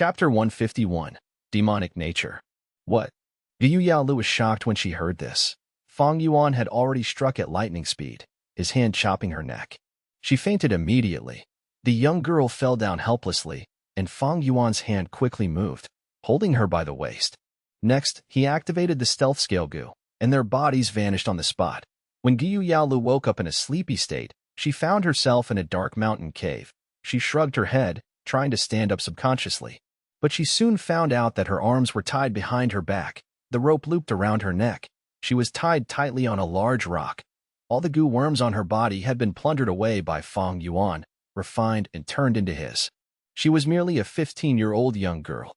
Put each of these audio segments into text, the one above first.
Chapter 151. Demonic Nature. What? Yu Yaolu was shocked when she heard this. Fang Yuan had already struck at lightning speed, his hand chopping her neck. She fainted immediately. The young girl fell down helplessly, and Fang Yuan's hand quickly moved, holding her by the waist. Next, he activated the stealth scale Gu, and their bodies vanished on the spot. When Yu Yaolu woke up in a sleepy state, she found herself in a dark mountain cave. She shrugged her head, trying to stand up subconsciously. But she soon found out that her arms were tied behind her back, the rope looped around her neck. She was tied tightly on a large rock. All the goo worms on her body had been plundered away by Fang Yuan, refined and turned into his. She was merely a 15-year-old young girl.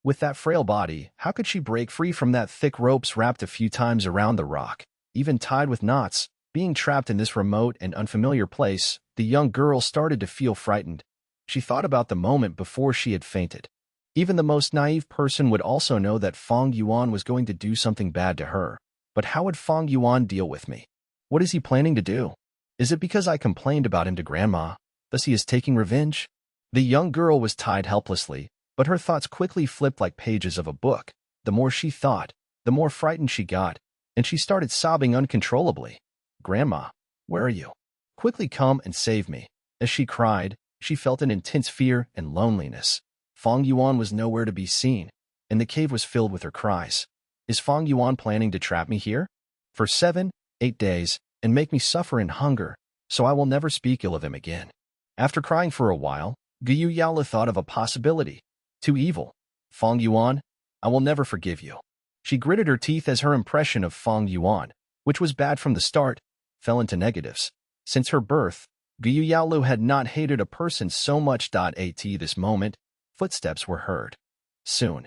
With that frail body, how could she break free from that thick ropes wrapped a few times around the rock, even tied with knots? Being trapped in this remote and unfamiliar place, the young girl started to feel frightened. She thought about the moment before she had fainted. Even the most naive person would also know that Fang Yuan was going to do something bad to her. But how would Fang Yuan deal with me? What is he planning to do? Is it because I complained about him to Grandma? Thus he is taking revenge? The young girl was tied helplessly, but her thoughts quickly flipped like pages of a book. The more she thought, the more frightened she got, and she started sobbing uncontrollably. Grandma, where are you? Quickly come and save me. As she cried, she felt an intense fear and loneliness. Fang Yuan was nowhere to be seen, and the cave was filled with her cries. Is Fang Yuan planning to trap me here? For 7, 8 days, and make me suffer in hunger, so I will never speak ill of him again. After crying for a while, Yu Yaolu thought of a possibility. Too evil. Fang Yuan, I will never forgive you. She gritted her teeth as her impression of Fang Yuan, which was bad from the start, fell into negatives. Since her birth, Yu Yaolu had not hated a person so much. At this moment, footsteps were heard. Soon,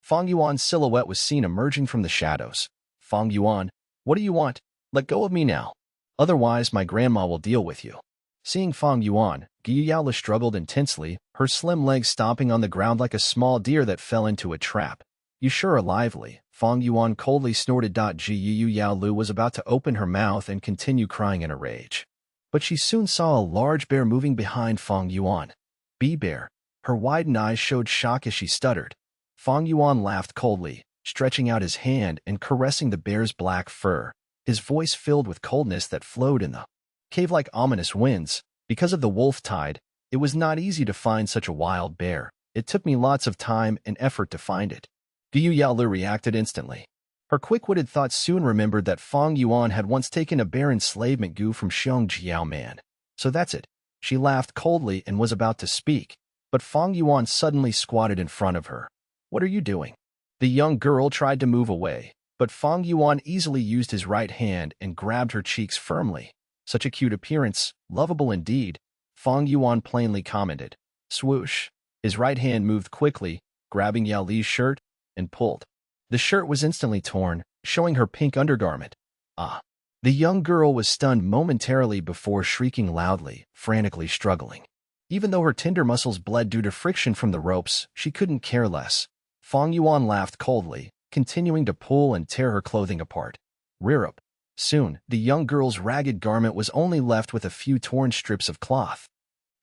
Fang Yuan's silhouette was seen emerging from the shadows. Fang Yuan, what do you want? Let go of me now. Otherwise, my grandma will deal with you. Seeing Fang Yuan, Yu Yaolu struggled intensely, her slim legs stomping on the ground like a small deer that fell into a trap. You sure are lively, Fang Yuan coldly snorted. Yu Yaolu was about to open her mouth and continue crying in a rage. But she soon saw a large bear moving behind Fang Yuan. Bear. Her widened eyes showed shock as she stuttered. Fang Yuan laughed coldly, stretching out his hand and caressing the bear's black fur, his voice filled with coldness that flowed in the cave like ominous winds. Because of the wolf tide, it was not easy to find such a wild bear. It took me lots of time and effort to find it. Yu Yaolu reacted instantly. Her quick-witted thoughts soon remembered that Fang Yuan had once taken a bear enslavement Gu from Xiong Jiao Man. So that's it. She laughed coldly and was about to speak, but Fang Yuan suddenly squatted in front of her. What are you doing? The young girl tried to move away, but Fang Yuan easily used his right hand and grabbed her cheeks firmly. Such a cute appearance, lovable indeed, Fang Yuan plainly commented. Swoosh. His right hand moved quickly, grabbing Yao Li's shirt, and pulled. The shirt was instantly torn, showing her pink undergarment. Ah! The young girl was stunned momentarily before shrieking loudly, frantically struggling. Even though her tender muscles bled due to friction from the ropes, she couldn't care less. Fang Yuan laughed coldly, continuing to pull and tear her clothing apart. Rear up. Soon, the young girl's ragged garment was only left with a few torn strips of cloth,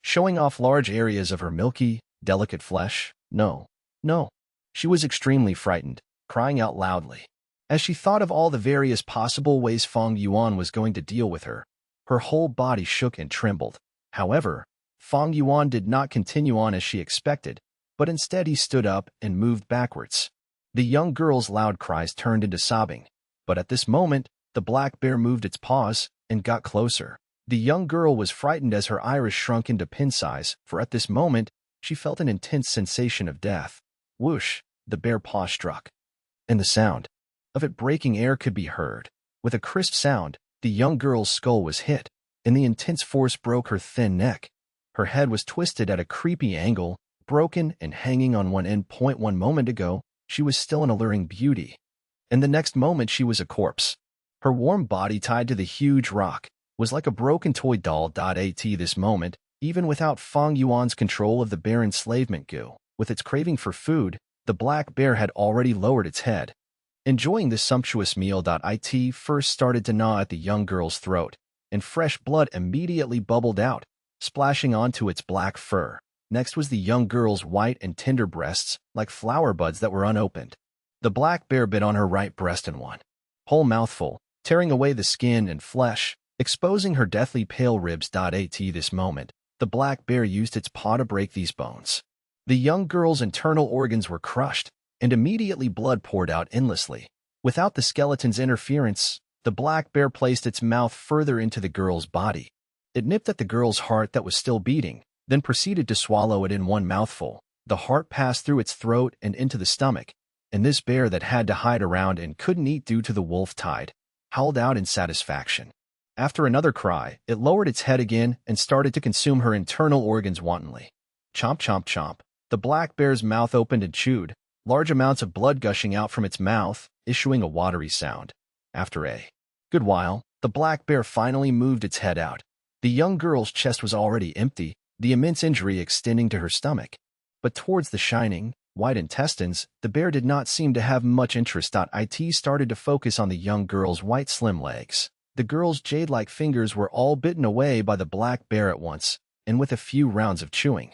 showing off large areas of her milky, delicate flesh. No. She was extremely frightened, crying out loudly. As she thought of all the various possible ways Fang Yuan was going to deal with her, her whole body shook and trembled. However, Fang Yuan did not continue on as she expected, but instead he stood up and moved backwards. The young girl's loud cries turned into sobbing, but at this moment, the black bear moved its paws and got closer. The young girl was frightened as her iris shrunk into pin size, for at this moment, she felt an intense sensation of death. Whoosh, the bear paw struck, and the sound of it breaking air could be heard. With a crisp sound, the young girl's skull was hit, and the intense force broke her thin neck. Her head was twisted at a creepy angle, broken and hanging on one end. 1 moment ago, she was still an alluring beauty, and the next moment she was a corpse. Her warm body tied to the huge rock was like a broken toy doll. At this moment, even without Fang Yuan's control of the bear enslavement Gu, with its craving for food, the black bear had already lowered its head. Enjoying this sumptuous meal. It first started to gnaw at the young girl's throat, and fresh blood immediately bubbled out, splashing onto its black fur. Next was the young girl's white and tender breasts, like flower buds that were unopened. The black bear bit on her right breast in one whole mouthful, tearing away the skin and flesh, exposing her deathly pale ribs. At this moment, the black bear used its paw to break these bones. The young girl's internal organs were crushed, and immediately blood poured out endlessly. Without the skeleton's interference, the black bear placed its mouth further into the girl's body. It nipped at the girl's heart that was still beating, then proceeded to swallow it in one mouthful. The heart passed through its throat and into the stomach, and this bear that had to hide around and couldn't eat due to the wolf tide, howled out in satisfaction. After another cry, it lowered its head again and started to consume her internal organs wantonly. Chomp, chomp, chomp. The black bear's mouth opened and chewed, large amounts of blood gushing out from its mouth, issuing a watery sound. After a good while, the black bear finally moved its head out. The young girl's chest was already empty, the immense injury extending to her stomach. But towards the shining, white intestines, the bear did not seem to have much interest. It started to focus on the young girl's white slim legs. The girl's jade-like fingers were all bitten away by the black bear at once, and with a few rounds of chewing.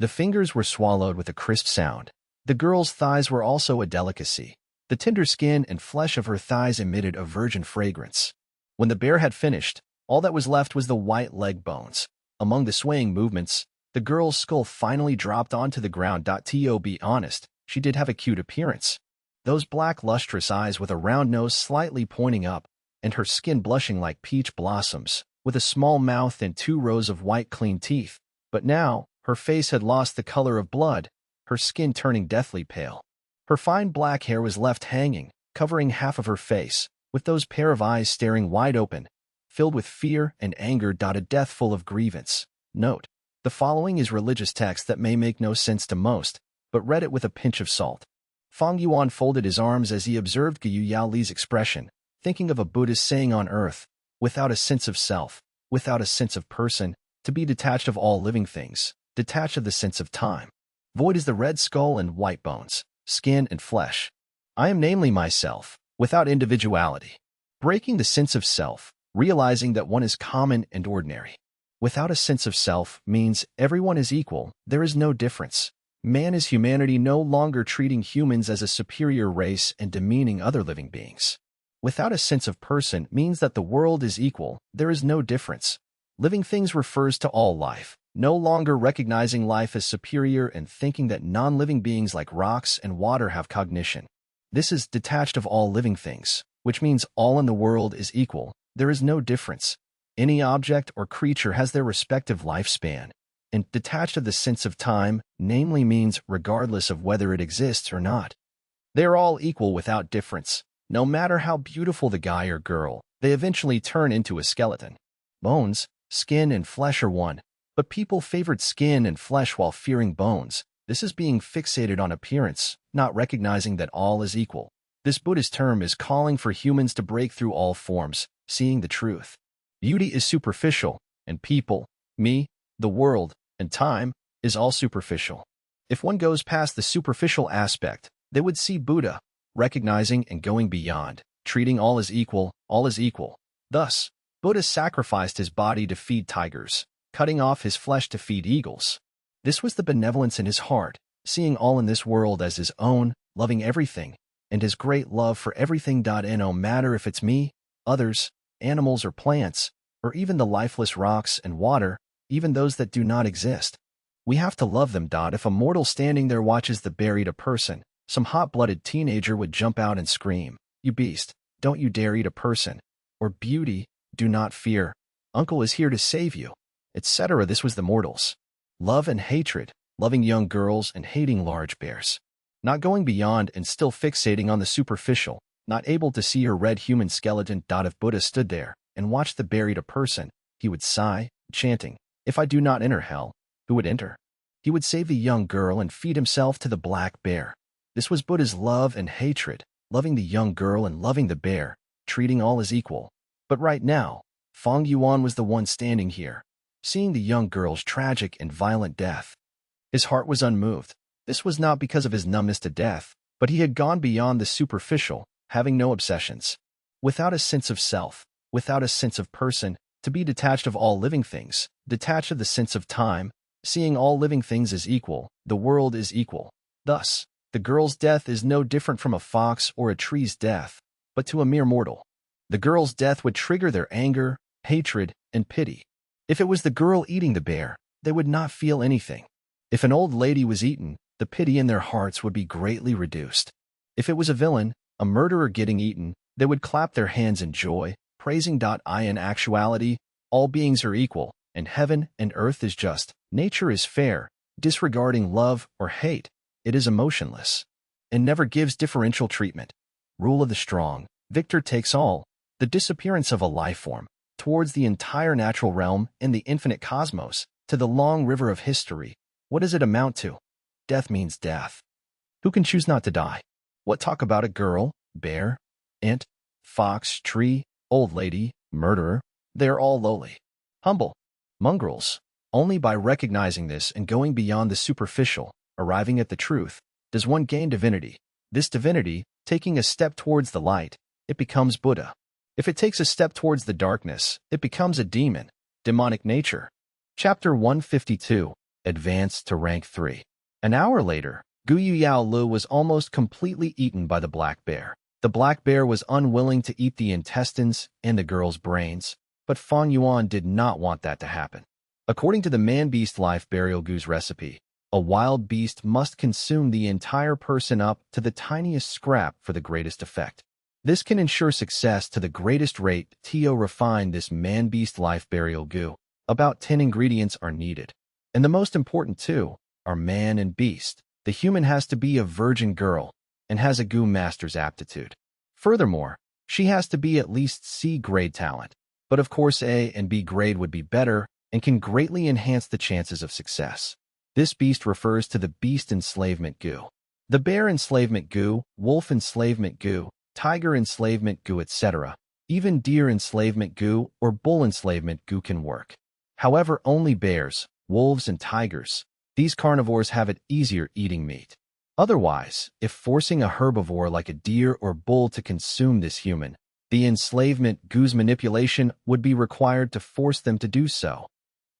The fingers were swallowed with a crisp sound. The girl's thighs were also a delicacy. The tender skin and flesh of her thighs emitted a virgin fragrance. When the bear had finished, all that was left was the white leg bones. Among the swaying movements, the girl's skull finally dropped onto the ground. To be honest, she did have a cute appearance. Those black lustrous eyes with a round nose slightly pointing up, and her skin blushing like peach blossoms, with a small mouth and 2 rows of white clean teeth. But now, her face had lost the color of blood, her skin turning deathly pale. Her fine black hair was left hanging, covering half of her face, with those pair of eyes staring wide open, filled with fear and anger. A death full of grievance. Note: the following is religious text that may make no sense to most, but read it with a pinch of salt. Fang Yuan folded his arms as he observed Gu Yao Li's expression, thinking of a Buddhist saying on earth, without a sense of self, without a sense of person, to be detached of all living things, detached of the sense of time. Void is the red skull and white bones, skin and flesh. I am namely myself, without individuality. Breaking the sense of self, realizing that one is common and ordinary. Without a sense of self means everyone is equal, there is no difference. Man is humanity, no longer treating humans as a superior race and demeaning other living beings. Without a sense of person means that the world is equal, there is no difference. Living things refers to all life, no longer recognizing life as superior and thinking that non-living beings like rocks and water have cognition. This is detached of all living things, which means all in the world is equal, there is no difference. Any object or creature has their respective lifespan, and detached of the sense of time, namely means regardless of whether it exists or not. They are all equal without difference. No matter how beautiful the guy or girl, they eventually turn into a skeleton. Bones, skin, and flesh are one, but people favored skin and flesh while fearing bones. This is being fixated on appearance, not recognizing that all is equal. This Buddhist term is calling for humans to break through all forms, seeing the truth. Beauty is superficial, and people, me, the world, and time, is all superficial. If one goes past the superficial aspect, they would see Buddha, recognizing and going beyond, treating all as equal, all is equal. Thus, Buddha sacrificed his body to feed tigers, cutting off his flesh to feed eagles. This was the benevolence in his heart, seeing all in this world as his own, loving everything, and his great love for everything. No matter if it's me, others, animals or plants, or even the lifeless rocks and water, even those that do not exist. We have to love them. If a mortal standing there watches the bear eat a person, some hot-blooded teenager would jump out and scream, "You beast, don't you dare eat a person," or "Beauty, do not fear, uncle is here to save you," etc. This was the mortals. Love and hatred, loving young girls and hating large bears. Not going beyond and still fixating on the superficial, not able to see her red human skeleton. If Buddha stood there and watched the bear eat a person, he would sigh, chanting, "If I do not enter hell, who would enter?" He would save the young girl and feed himself to the black bear. This was Buddha's love and hatred, loving the young girl and loving the bear, treating all as equal. But right now, Fang Yuan was the one standing here, seeing the young girl's tragic and violent death. His heart was unmoved. This was not because of his numbness to death, but he had gone beyond the superficial, having no obsessions. Without a sense of self, without a sense of person, to be detached of all living things, detached of the sense of time, Seeing all living things as equal, the world is equal. Thus, the girl's death is no different from a fox or a tree's death, but to a mere mortal. The girl's death would trigger their anger, hatred, and pity. If it was the girl eating the bear, they would not feel anything. If an old lady was eaten, the pity in their hearts would be greatly reduced. If it was a villain, a murderer getting eaten, they would clap their hands in joy, praising. In actuality, all beings are equal, and heaven and earth is just. Nature is fair, disregarding love or hate. It is emotionless, and never gives differential treatment. Rule of the strong, victor takes all. The disappearance of a life form, towards the entire natural realm and the infinite cosmos, to the long river of history. What does it amount to? Death means death. Who can choose not to die? What talk about a girl, bear, ant, fox, tree, old lady, murderer? They are all lowly, humble, mongrels. Only by recognizing this and going beyond the superficial, arriving at the truth, does one gain divinity. This divinity, taking a step towards the light, it becomes Buddha. If it takes a step towards the darkness, it becomes a demon, demonic nature. Chapter 152, Advance to Rank 3. An hour later, Guyu Yao Lu was almost completely eaten by the black bear. The black bear was unwilling to eat the intestines and the girl's brains, but Fang Yuan did not want that to happen. According to the man-beast life burial goose recipe, a wild beast must consume the entire person up to the tiniest scrap for the greatest effect. This can ensure success to the greatest rate. Tio refined this man-beast life burial goo. About 10 ingredients are needed. And the most important two are man and beast. The human has to be a virgin girl and has a goo master's aptitude. Furthermore, she has to be at least C grade talent. But of course A and B grade would be better and can greatly enhance the chances of success. This beast refers to the beast enslavement goo. The bear enslavement goo, wolf enslavement goo, tiger enslavement goo, etc. Even deer enslavement goo or bull enslavement goo can work. However, only bears, wolves, and tigers, these carnivores, have it easier eating meat. Otherwise, if forcing a herbivore like a deer or bull to consume this human, the enslavement goo's manipulation would be required to force them to do so.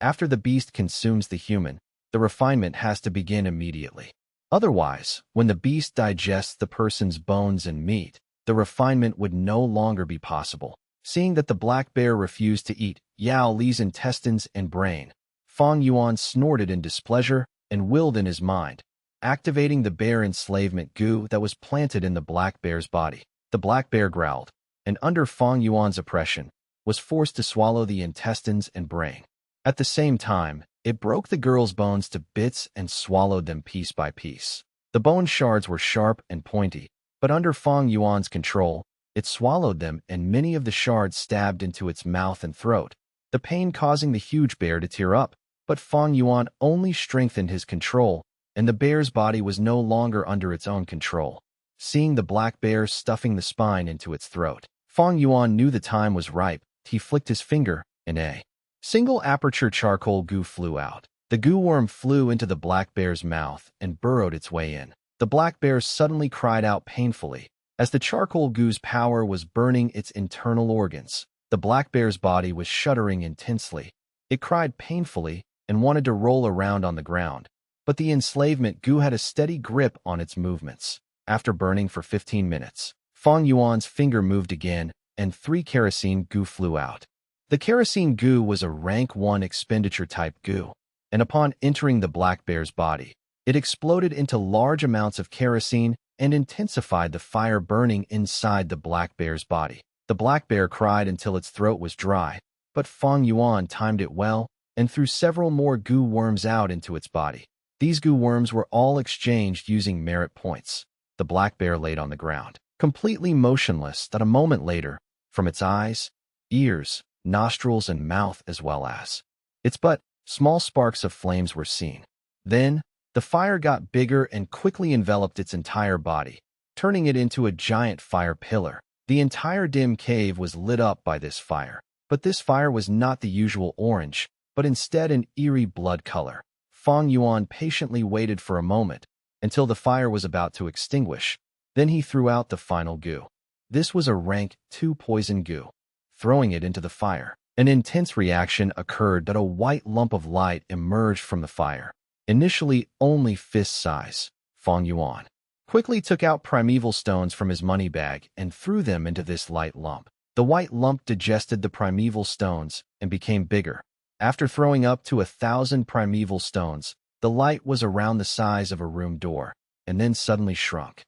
After the beast consumes the human, the refinement has to begin immediately. Otherwise, when the beast digests the person's bones and meat, the refinement would no longer be possible. Seeing that the black bear refused to eat Yao Li's intestines and brain, Fang Yuan snorted in displeasure and willed in his mind, activating the bear enslavement goo that was planted in the black bear's body. The black bear growled, and under Fang Yuan's oppression, was forced to swallow the intestines and brain. At the same time, it broke the girl's bones to bits and swallowed them piece by piece. The bone shards were sharp and pointy, but under Fang Yuan's control, it swallowed them and many of the shards stabbed into its mouth and throat, the pain causing the huge bear to tear up. But Fang Yuan only strengthened his control, and the bear's body was no longer under its own control. Seeing the black bear stuffing the spine into its throat, Fang Yuan knew the time was ripe. He flicked his finger, and a single aperture charcoal goo flew out. The goo worm flew into the black bear's mouth and burrowed its way in. The black bear suddenly cried out painfully, as the charcoal goo's power was burning its internal organs. The black bear's body was shuddering intensely. It cried painfully and wanted to roll around on the ground, but the enslavement goo had a steady grip on its movements. After burning for 15 minutes, Fang Yuan's finger moved again, and 3 kerosene goo flew out. The kerosene goo was a rank 1 expenditure type goo, and upon entering the black bear's body, it exploded into large amounts of kerosene and intensified the fire burning inside the black bear's body. The black bear cried until its throat was dry, but Fang Yuan timed it well and threw several more goo worms out into its body. These goo worms were all exchanged using merit points. The black bear laid on the ground, completely motionless. That a moment later, from its eyes, ears, nostrils, and mouth, as well as its butt, small sparks of flames were seen. Then, the fire got bigger and quickly enveloped its entire body, turning it into a giant fire pillar. The entire dim cave was lit up by this fire, but this fire was not the usual orange, but instead an eerie blood color. Fang Yuan patiently waited for a moment, until the fire was about to extinguish. Then he threw out the final goo. This was a rank 2 poison goo. Throwing it into the fire, An intense reaction occurred that a white lump of light emerged from the fire. Initially only fist size, Fang Yuan quickly took out primeval stones from his money bag and threw them into this light lump. The white lump digested the primeval stones and became bigger. After throwing up to 1,000 primeval stones, the light was around the size of a room door, and then suddenly shrunk.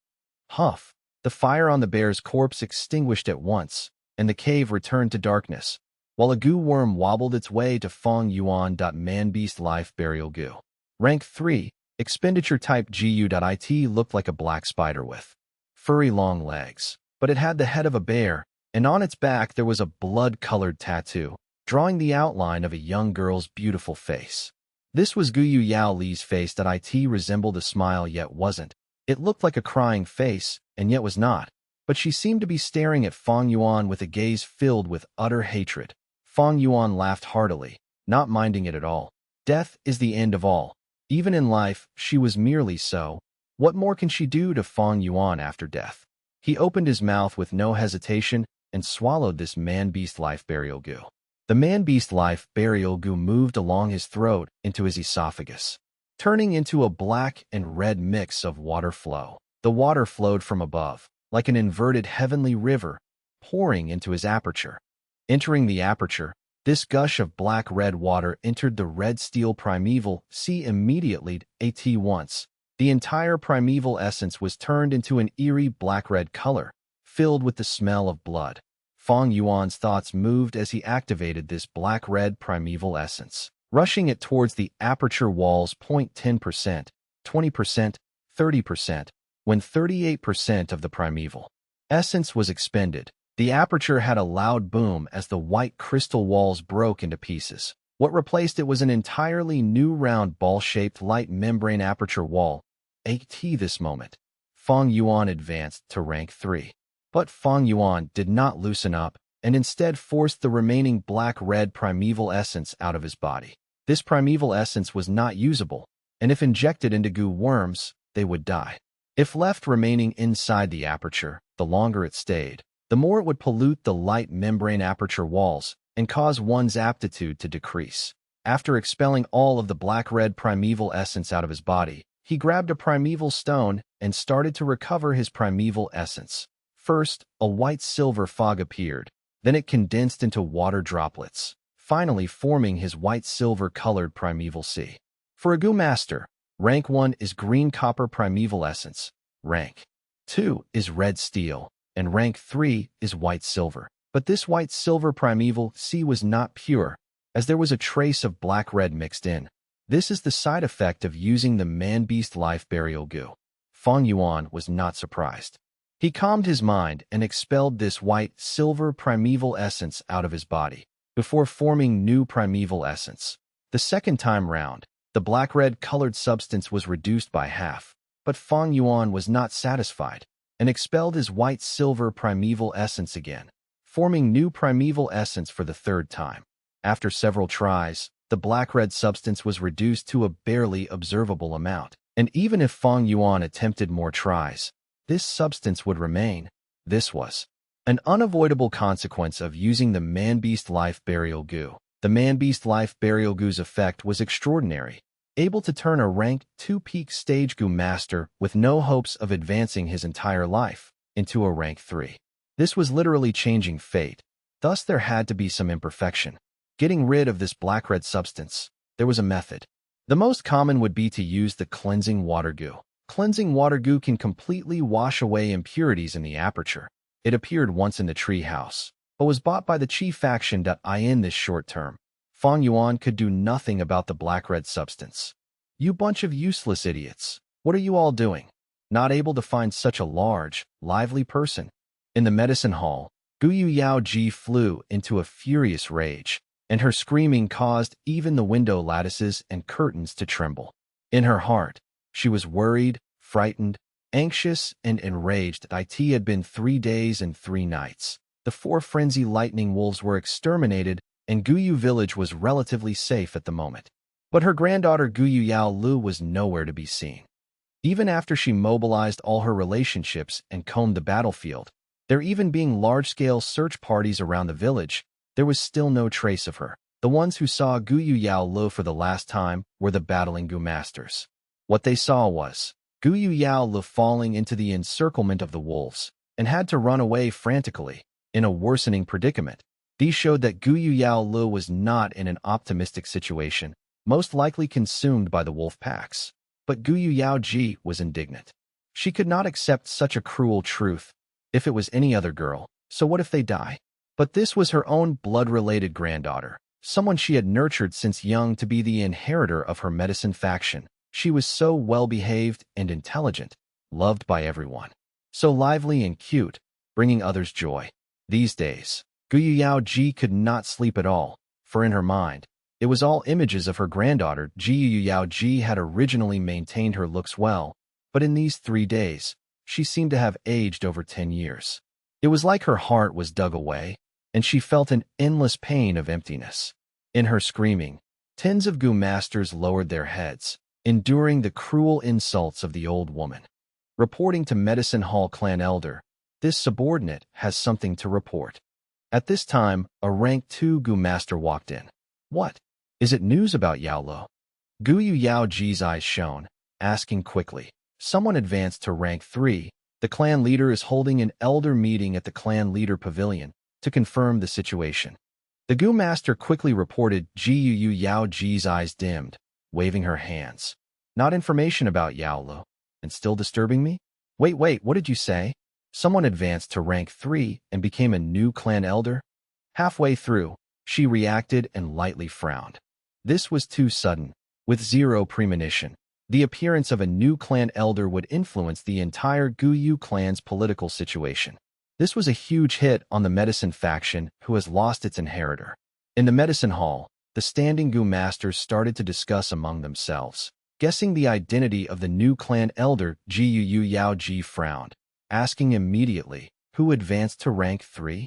Huff! The fire on the bear's corpse extinguished at once, and the cave returned to darkness, while a goo worm wobbled its way to Fang Yuan. Man-beast life burial goo. Rank 3, expenditure type GU.IT looked like a black spider with furry long legs, but it had the head of a bear, and on its back there was a blood-colored tattoo, drawing the outline of a young girl's beautiful face. This was Guyu Yao Li's face. It resembled a smile yet wasn't. It looked like a crying face, and yet was not. But she seemed to be staring at Fang Yuan with a gaze filled with utter hatred. Fang Yuan laughed heartily, not minding it at all. Death is the end of all. Even in life, she was merely so. What more can she do to Fang Yuan after death? He opened his mouth with no hesitation and swallowed this man-beast life burial goo. The man-beast life burial goo moved along his throat into his esophagus, turning into a black and red mix of water flow. The water flowed from above, like an inverted heavenly river, pouring into his aperture. Entering the aperture, this gush of black-red water entered the red steel primeval sea immediately. At once, the entire primeval essence was turned into an eerie black-red color, filled with the smell of blood. Fang Yuan's thoughts moved as he activated this black-red primeval essence, rushing it towards the aperture walls. 10%, 20%, 30%. When 38% of the primeval essence was expended, the aperture had a loud boom as the white crystal walls broke into pieces. What replaced it was an entirely new round ball-shaped light membrane aperture wall. At this moment, Fang Yuan advanced to rank 3. But Fang Yuan did not loosen up and instead forced the remaining black-red primeval essence out of his body. This primeval essence was not usable, and if injected into goo worms, they would die. If left remaining inside the aperture, the longer it stayed, the more it would pollute the light membrane aperture walls and cause one's aptitude to decrease. After expelling all of the black-red primeval essence out of his body, he grabbed a primeval stone and started to recover his primeval essence. First, a white-silver fog appeared, then it condensed into water droplets, finally forming his white-silver-colored primeval sea. For a goo master, rank 1 is green copper primeval essence, rank 2 is red steel, and rank 3 is white silver. But this white silver primeval sea was not pure, as there was a trace of black-red mixed in. This is the side effect of using the man-beast life burial goo. Fang Yuan was not surprised. He calmed his mind and expelled this white-silver primeval essence out of his body, before forming new primeval essence. The second time round, the black-red colored substance was reduced by half, but Fang Yuan was not satisfied, and expelled his white-silver primeval essence again, forming new primeval essence for the third time. After several tries, the black-red substance was reduced to a barely observable amount, and even if Fang Yuan attempted more tries, this substance would remain. This was an unavoidable consequence of using the man-beast life burial goo. The man-beast life burial goo's effect was extraordinary, able to turn a rank 2 peak stage goo master with no hopes of advancing his entire life into a rank 3. This was literally changing fate, thus there had to be some imperfection. Getting rid of this black-red substance, there was a method. The most common would be to use the cleansing water goo. Cleansing water goo can completely wash away impurities in the aperture. It appeared once in the tree house, but was bought by the Qi faction. In this short term, Fang Yuan could do nothing about the black-red substance. You bunch of useless idiots. What are you all doing? Not able to find such a large, lively person? In the medicine hall, Guyu Yao Ji flew into a furious rage, and her screaming caused even the window lattices and curtains to tremble. In her heart, she was worried, frightened, anxious, and enraged. It had been 3 days and 3 nights. The 4 frenzy lightning wolves were exterminated, and Guyu village was relatively safe at the moment. But her granddaughter Guyu Yao Lu was nowhere to be seen. Even after she mobilized all her relationships and combed the battlefield, there even being large-scale search parties around the village, There was still no trace of her. The ones who saw Guyu Yao Lu for the last time were the battling Gu masters. What they saw was Guyu Yao Lu falling into the encirclement of the wolves and had to run away frantically in a worsening predicament. These showed that Guyu Yao Lu was not in an optimistic situation, most likely consumed by the wolf packs. But Guyu Yao Ji was indignant. She could not accept such a cruel truth. If it was any other girl, so what if they die? But this was her own blood-related granddaughter, someone she had nurtured since young to be the inheritor of her medicine faction. She was so well-behaved and intelligent, loved by everyone. So lively and cute, bringing others joy. These days, Guyu Yao Ji could not sleep at all, for in her mind, it was all images of her granddaughter. Guyu Yao Ji had originally maintained her looks well, but in these 3 days, she seemed to have aged over 10 years. It was like her heart was dug away, and she felt an endless pain of emptiness. In her screaming, tens of Gu masters lowered their heads, enduring the cruel insults of the old woman. Reporting to Medicine Hall Clan Elder, this subordinate has something to report. At this time, a rank 2 Gu master walked in. What? Is it news about Yao Lu? Guyu Yao Ji's eyes shone, asking quickly. Someone advanced to rank 3. The clan leader is holding an elder meeting at the clan leader pavilion to confirm the situation. The Gu master quickly reported. Guyu Yao Ji's eyes dimmed, waving her hands. Not information about Yao Lu, and still disturbing me? Wait, what did you say? Someone advanced to rank 3 and became a new clan elder? Halfway through, she reacted and lightly frowned. This was too sudden, with zero premonition. The appearance of a new clan elder would influence the entire Guyu clan's political situation. This was a huge hit on the medicine faction, who has lost its inheritor. In the medicine hall, the standing Gu masters started to discuss among themselves. Guessing the identity of the new clan elder, Guyu Yao Ji frowned, asking immediately, who advanced to rank 3?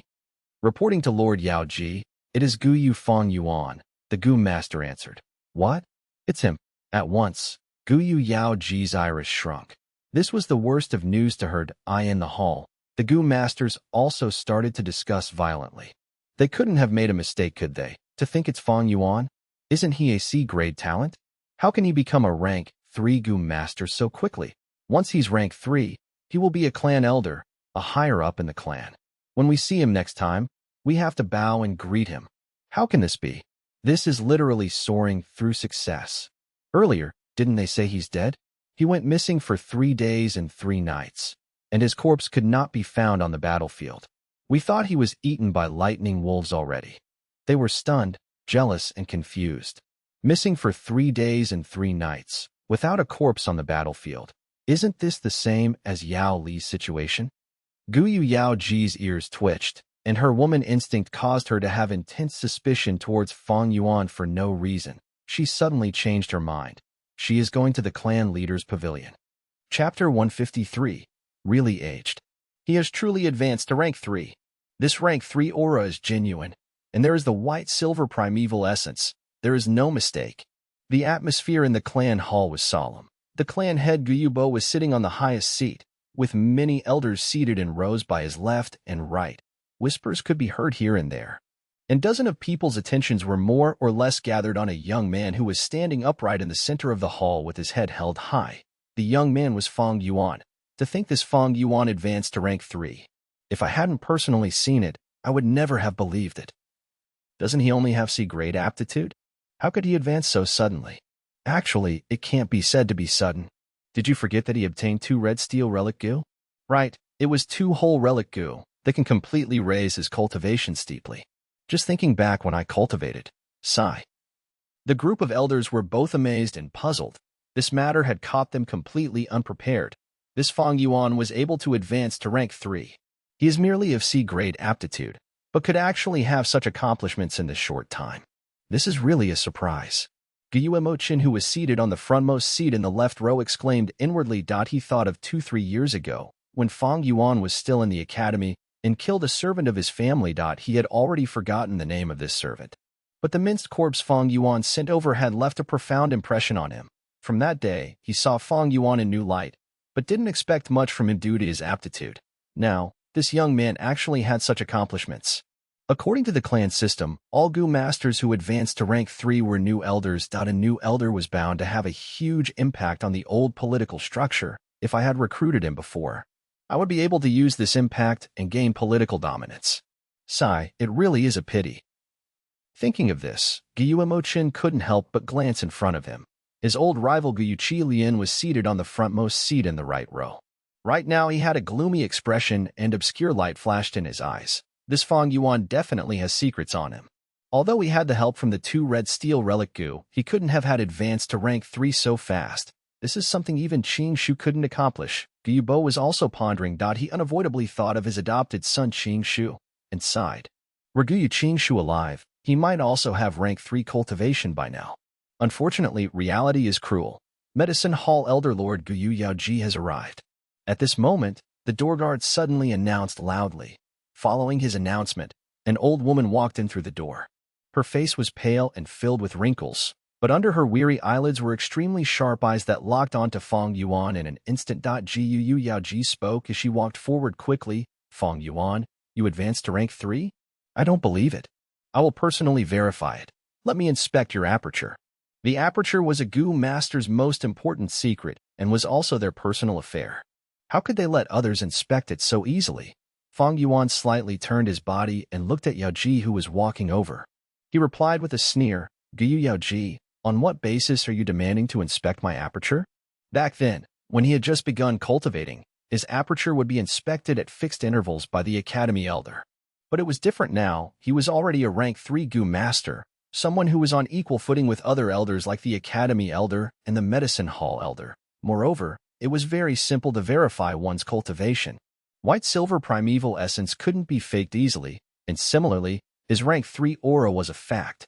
Reporting to Lord Yao Ji, it is Guyu Fang Yuan, the Gu master answered. What? It's him. At once, Guyu Yao Ji's iris shrunk. This was the worst of news to her. In the hall, the Gu masters also started to discuss violently. They couldn't have made a mistake, could they, to think it's Fang Yuan? Isn't he a C-grade talent? How can he become a rank 3 Gu master so quickly? Once he's rank 3, he will be a clan elder, a higher up in the clan. When we see him next time, we have to bow and greet him. How can this be? This is literally soaring through success. Earlier, didn't they say he's dead? He went missing for 3 days and 3 nights, and his corpse could not be found on the battlefield. We thought he was eaten by lightning wolves already. They were stunned, jealous, and confused. Missing for 3 days and 3 nights, without a corpse on the battlefield. Isn't this the same as Yao Li's situation? Guyu Yao Ji's ears twitched, and her woman instinct caused her to have intense suspicion towards Fang Yuan for no reason. She suddenly changed her mind. She is going to the clan leader's pavilion. Chapter 153. Really aged. He has truly advanced to rank 3. This rank 3 aura is genuine, and there is the white-silver primeval essence. There is no mistake. The atmosphere in the clan hall was solemn. The clan head Guyubo was sitting on the highest seat, with many elders seated in rows by his left and right. Whispers could be heard here and there. A dozen of people's attentions were more or less gathered on a young man who was standing upright in the center of the hall with his head held high. The young man was Fang Yuan. To think this Fang Yuan advanced to rank 3. If I hadn't personally seen it, I would never have believed it. Doesn't he only have C-grade aptitude? How could he advance so suddenly? Actually, it can't be said to be sudden. Did you forget that he obtained 2 red steel relic goo? Right, it was 2 whole relic goo that can completely raise his cultivation steeply. Just thinking back when I cultivated. Sigh. The group of elders were both amazed and puzzled. This matter had caught them completely unprepared. This Fang Yuan was able to advance to rank 3. He is merely of C-grade aptitude, but could actually have such accomplishments in this short time. This is really a surprise. Guyu who was seated on the frontmost seat in the left row, exclaimed inwardly. He thought of 2-3 years ago, when Fang Yuan was still in the academy and killed a servant of his family. He had already forgotten the name of this servant. But the minced corpse Fang Yuan sent over had left a profound impression on him. From that day, he saw Fang Yuan in new light, but didn't expect much from him due to his aptitude. Now, this young man actually had such accomplishments. According to the clan system, all Gu masters who advanced to rank 3 were new elders. A new elder was bound to have a huge impact on the old political structure. If I had recruited him before, I would be able to use this impact and gain political dominance. Sigh, it really is a pity. Thinking of this, Gyuemochin couldn't help but glance in front of him. His old rival Guyu Qilian was seated on the frontmost seat in the right row. Right now he had a gloomy expression and obscure light flashed in his eyes. This Fang Yuan definitely has secrets on him. Although he had the help from the 2 red steel relic Gu, he couldn't have had advanced to rank 3 so fast. This is something even Qing Shu couldn't accomplish. Gu Bo was also pondering. He unavoidably thought of his adopted son Qing Shu and sighed. Were Guyu Qing Shu alive, he might also have rank 3 cultivation by now. Unfortunately, reality is cruel. Medicine Hall Elder Lord Guyu Yaoji has arrived. At this moment, the door guard suddenly announced loudly. Following his announcement, an old woman walked in through the door. Her face was pale and filled with wrinkles, but under her weary eyelids were extremely sharp eyes that locked onto Fang Yuan in an instant. Guyu Yaoji spoke as she walked forward quickly. Fang Yuan, you advanced to rank 3? I don't believe it. I will personally verify it. Let me inspect your aperture. The aperture was a Gu master's most important secret and was also their personal affair. How could they let others inspect it so easily? Fang Yuan slightly turned his body and looked at Yaoji, who was walking over. He replied with a sneer, Guyu Yaoji, on what basis are you demanding to inspect my aperture? Back then, when he had just begun cultivating, his aperture would be inspected at fixed intervals by the Academy Elder. But it was different now. He was already a rank 3 Gu master, someone who was on equal footing with other elders like the Academy Elder and the Medicine Hall Elder. Moreover, it was very simple to verify one's cultivation. White-silver primeval essence couldn't be faked easily, and similarly, his rank 3 aura was a fact.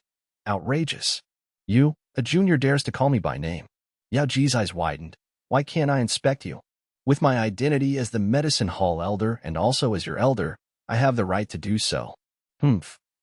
Outrageous. You, a junior, dares to call me by name. Yaoji's eyes widened. Why can't I inspect you? With my identity as the Medicine Hall Elder and also as your elder, I have the right to do so.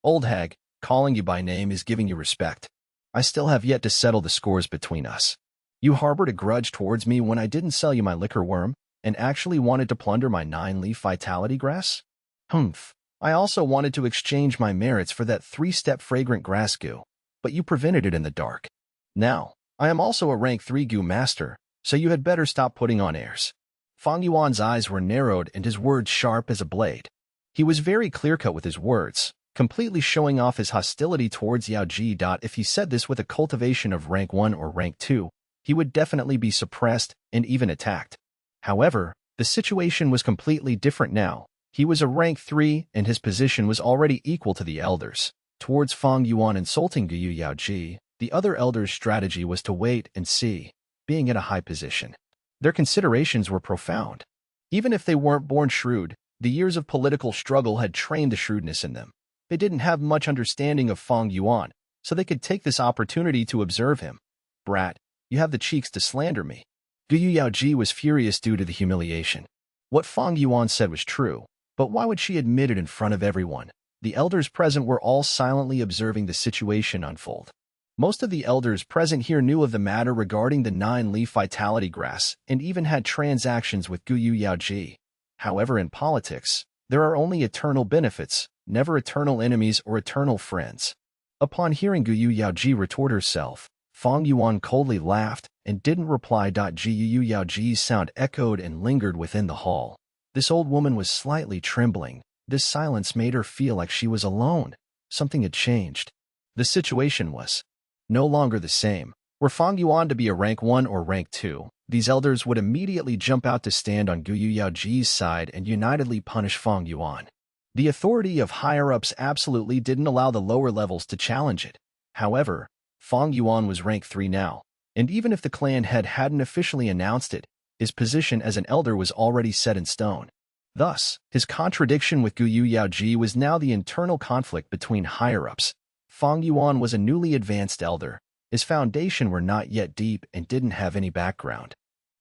Old hag, calling you by name is giving you respect. I still have yet to settle the scores between us. You harbored a grudge towards me when I didn't sell you my liquor worm, and actually wanted to plunder my 9-leaf vitality grass? I also wanted to exchange my merits for that 3-step fragrant grass Gu, but you prevented it in the dark. Now, I am also a rank 3 Gu master, so you had better stop putting on airs. Fang Yuan's eyes were narrowed and his words sharp as a blade. He was very clear-cut with his words, completely showing off his hostility towards Yaoji. If he said this with a cultivation of rank 1 or rank 2, he would definitely be suppressed and even attacked. However, the situation was completely different now. He was a rank 3 and his position was already equal to the elders. Towards Fang Yuan insulting Guyu Yaoji, the other elders' strategy was to wait and see, being in a high position. Their considerations were profound. Even if they weren't born shrewd, the years of political struggle had trained the shrewdness in them. They didn't have much understanding of Fang Yuan, so they could take this opportunity to observe him. Brat, you have the cheeks to slander me. Guyu Yaoji was furious due to the humiliation. What Fang Yuan said was true, but why would she admit it in front of everyone? The elders present were all silently observing the situation unfold. Most of the elders present here knew of the matter regarding the 9-leaf vitality grass and even had transactions with Guyu Yaoji. However, in politics, there are only eternal benefits, never eternal enemies or eternal friends. Upon hearing Guyu Yaoji retort herself, Fang Yuan coldly laughed and didn't reply. Guyu Yaoji's sound echoed and lingered within the hall. This old woman was slightly trembling. This silence made her feel like she was alone. Something had changed. The situation was no longer the same. Were Fang Yuan to be a rank 1 or rank 2, these elders would immediately jump out to stand on Guyu Yaoji's side and unitedly punish Fang Yuan. The authority of higher-ups absolutely didn't allow the lower levels to challenge it. However, Fang Yuan was rank 3 now, and even if the clan head hadn't officially announced it, his position as an elder was already set in stone. Thus, his contradiction with Guyu Yaoji was now the internal conflict between higher-ups. Fang Yuan was a newly advanced elder. His foundation were not yet deep and didn't have any background.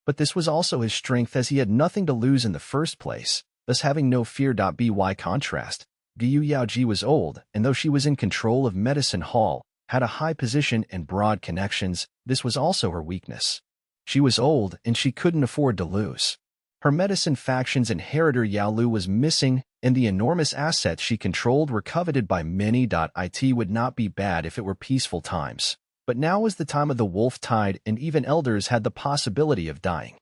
But this was also his strength, as he had nothing to lose in the first place, thus having no fear. By contrast, Guyu Yaoji was old, and though she was in control of Medicine Hall, had a high position and broad connections, this was also her weakness. She was old and she couldn't afford to lose. Her medicine faction's inheritor Yaolu was missing, and the enormous assets she controlled were coveted by many. It would not be bad if it were peaceful times. But now was the time of the wolf tide, and even elders had the possibility of dying.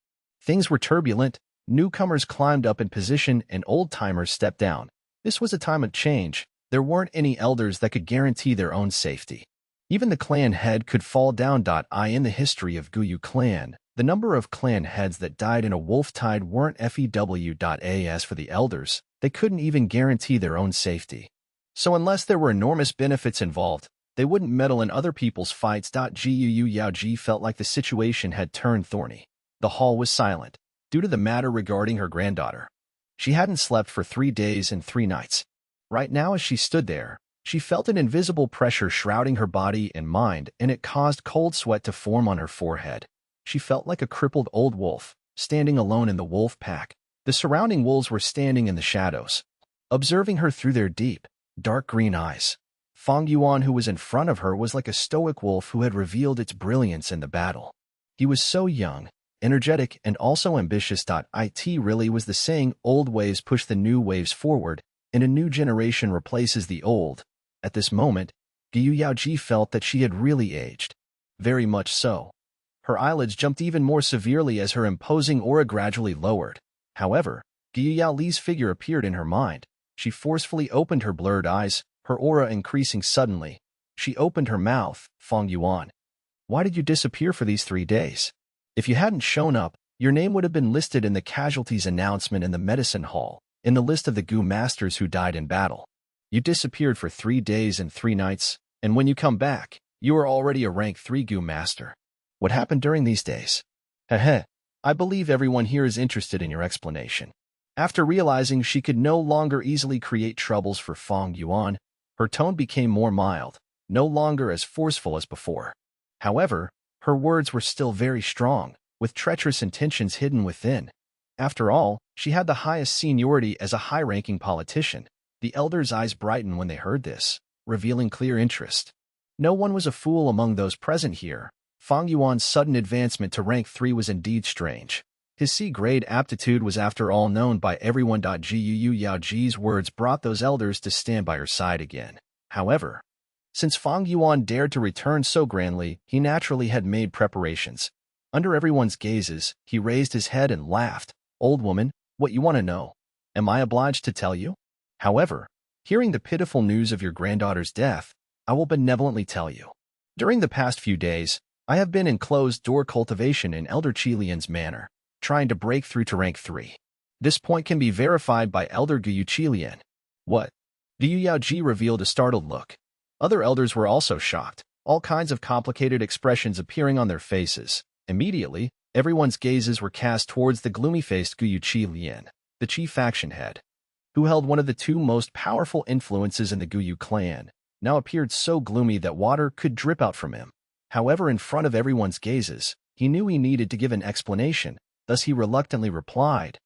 Things were turbulent, newcomers climbed up in position, and old-timers stepped down. This was a time of change. There weren't any elders that could guarantee their own safety. Even the clan head could fall down. In the history of Guyu clan, the number of clan heads that died in a wolf tide weren't few. As for the elders, they couldn't even guarantee their own safety. So unless there were enormous benefits involved, they wouldn't meddle in other people's fights. Guyu Yaoji felt like the situation had turned thorny. The hall was silent, due to the matter regarding her granddaughter. She hadn't slept for 3 days and 3 nights. Right now as she stood there, she felt an invisible pressure shrouding her body and mind, and it caused cold sweat to form on her forehead. She felt like a crippled old wolf, standing alone in the wolf pack. The surrounding wolves were standing in the shadows, observing her through their deep, dark green eyes. Fang Yuan, who was in front of her, was like a stoic wolf who had revealed its brilliance in the battle. He was so young, energetic, and also ambitious. It really was the saying, old waves push the new waves forward, and a new generation replaces the old. At this moment, Guyu Yaoji felt that she had really aged. Very much so. Her eyelids jumped even more severely as her imposing aura gradually lowered. However, Guyu Yaoli's figure appeared in her mind. She forcefully opened her blurred eyes, her aura increasing suddenly. She opened her mouth. Fang Yuan, why did you disappear for these 3 days? If you hadn't shown up, your name would have been listed in the casualties announcement in the medicine hall, in the list of the Gu masters who died in battle. You disappeared for 3 days and 3 nights, and when you come back, you are already a rank 3 Gu master. What happened during these days? Heh. I believe everyone here is interested in your explanation. After realizing she could no longer easily create troubles for Fang Yuan, her tone became more mild, no longer as forceful as before. However, her words were still very strong, with treacherous intentions hidden within. After all, she had the highest seniority as a high-ranking politician. The elders' eyes brightened when they heard this, revealing clear interest. No one was a fool among those present here. Fang Yuan's sudden advancement to rank 3 was indeed strange. His C-grade aptitude was after all known by everyone. Guyu Yaoji's words brought those elders to stand by her side again. However, since Fang Yuan dared to return so grandly, he naturally had made preparations. Under everyone's gazes, he raised his head and laughed. Old woman, what you want to know? Am I obliged to tell you? However, hearing the pitiful news of your granddaughter's death, I will benevolently tell you. During the past few days, I have been in closed-door cultivation in Elder Qilian's manor, trying to break through to rank 3. This point can be verified by Elder Guyu Qilian. What? Guyu Yaoji revealed a startled look. Other elders were also shocked, all kinds of complicated expressions appearing on their faces. Immediately, everyone's gazes were cast towards the gloomy-faced Guyu Qilian, the chief faction head, who held one of the 2 most powerful influences in the Guyu clan, now appeared so gloomy that water could drip out from him. However, in front of everyone's gazes, he knew he needed to give an explanation, thus he reluctantly replied,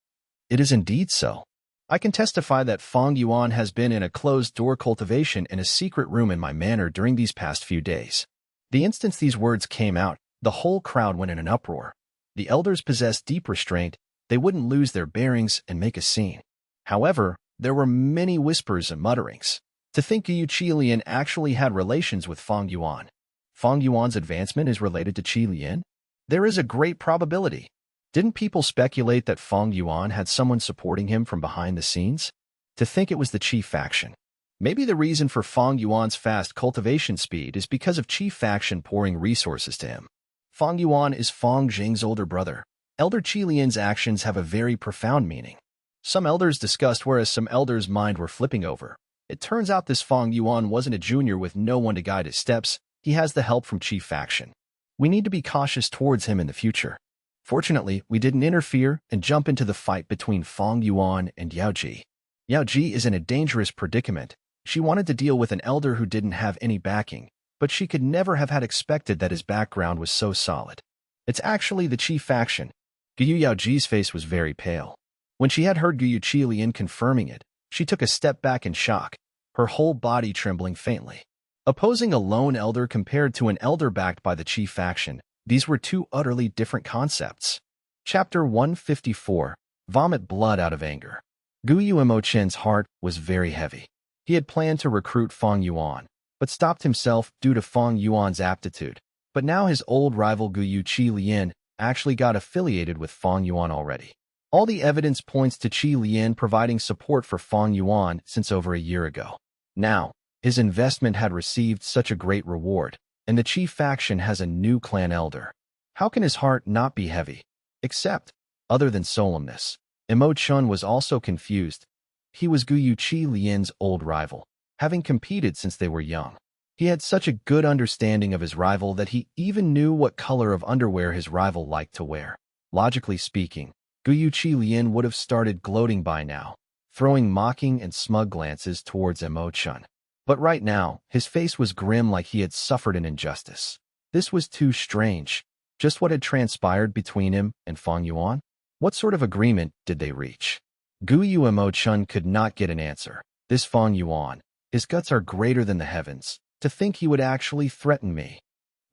"It is indeed so. I can testify that Fang Yuan has been in a closed-door cultivation in a secret room in my manor during these past few days." The instant these words came out, the whole crowd went in an uproar. The elders possessed deep restraint. They wouldn't lose their bearings and make a scene. However, there were many whispers and mutterings. To think Guyu Qilian actually had relations with Fang Yuan. Fang Yuan's advancement is related to Qilian? There is a great probability. Didn't people speculate that Fang Yuan had someone supporting him from behind the scenes? To think it was the chief faction. Maybe the reason for Fang Yuan's fast cultivation speed is because of chief faction pouring resources to him. Fang Yuan is Fang Jing's older brother. Elder Qilian's actions have a very profound meaning. Some elders discussed, whereas some elders' mind were flipping over. It turns out this Fang Yuan wasn't a junior with no one to guide his steps. He has the help from chief faction. We need to be cautious towards him in the future. Fortunately, we didn't interfere and jump into the fight between Fang Yuan and Yaoji. Yaoji is in a dangerous predicament. She wanted to deal with an elder who didn't have any backing, but she could never have had expected that his background was so solid. It's actually the chief faction. Guyu Yaoji's face was very pale. When she had heard Guyu Qilian confirming it, she took a step back in shock, her whole body trembling faintly. Opposing a lone elder compared to an elder backed by the chief faction, these were 2 utterly different concepts. Chapter 154. vomit blood out of anger. Gu Imochen's heart was very heavy. He had planned to recruit Fang Yuan, but stopped himself due to Fang Yuan's aptitude. But now his old rival Gu Qi Lian actually got affiliated with Fang Yuan already. All the evidence points to Qi Lian providing support for Fang Yuan since over a year ago. Now, his investment had received such a great reward, and the Qi faction has a new clan elder. How can his heart not be heavy? Except, other than solemnness, Imo Chun was also confused. He was Gu Qi Lian's old rival, having competed since they were young. He had such a good understanding of his rival that he even knew what color of underwear his rival liked to wear. Logically speaking, Gu Qi Lian would have started gloating by now, throwing mocking and smug glances towards Imo Chun. But right now, his face was grim like he had suffered an injustice. This was too strange. Just what had transpired between him and Fang Yuan? What sort of agreement did they reach? Gu Imo Chun could not get an answer. This Fang Yuan, his guts are greater than the heavens. To think he would actually threaten me.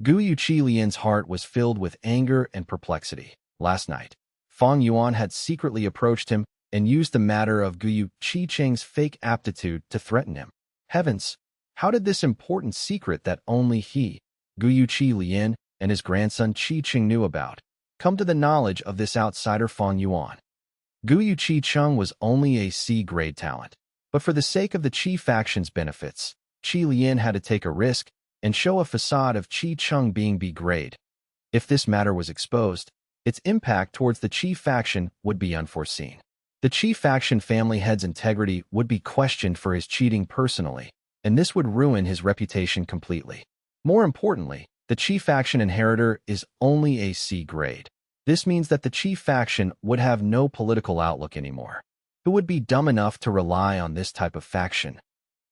Gu Qi Lian's heart was filled with anger and perplexity. Last night, Fang Yuan had secretly approached him and used the matter of Gu Qi Cheng's fake aptitude to threaten him. Heavens, how did this important secret that only he, Gu Qi Lian, and his grandson Qi Cheng knew about, come to the knowledge of this outsider Fang Yuan? Gu Qi Cheng was only a C-grade talent, but for the sake of the Qi faction's benefits, Qi Lian had to take a risk and show a facade of Qi Cheng being B-grade. If this matter was exposed, its impact towards the Qi faction would be unforeseen. The Qi faction family head's integrity would be questioned for his cheating personally, and this would ruin his reputation completely. More importantly, the Qi faction inheritor is only a C-grade. This means that the Qi faction would have no political outlook anymore. Who would be dumb enough to rely on this type of faction?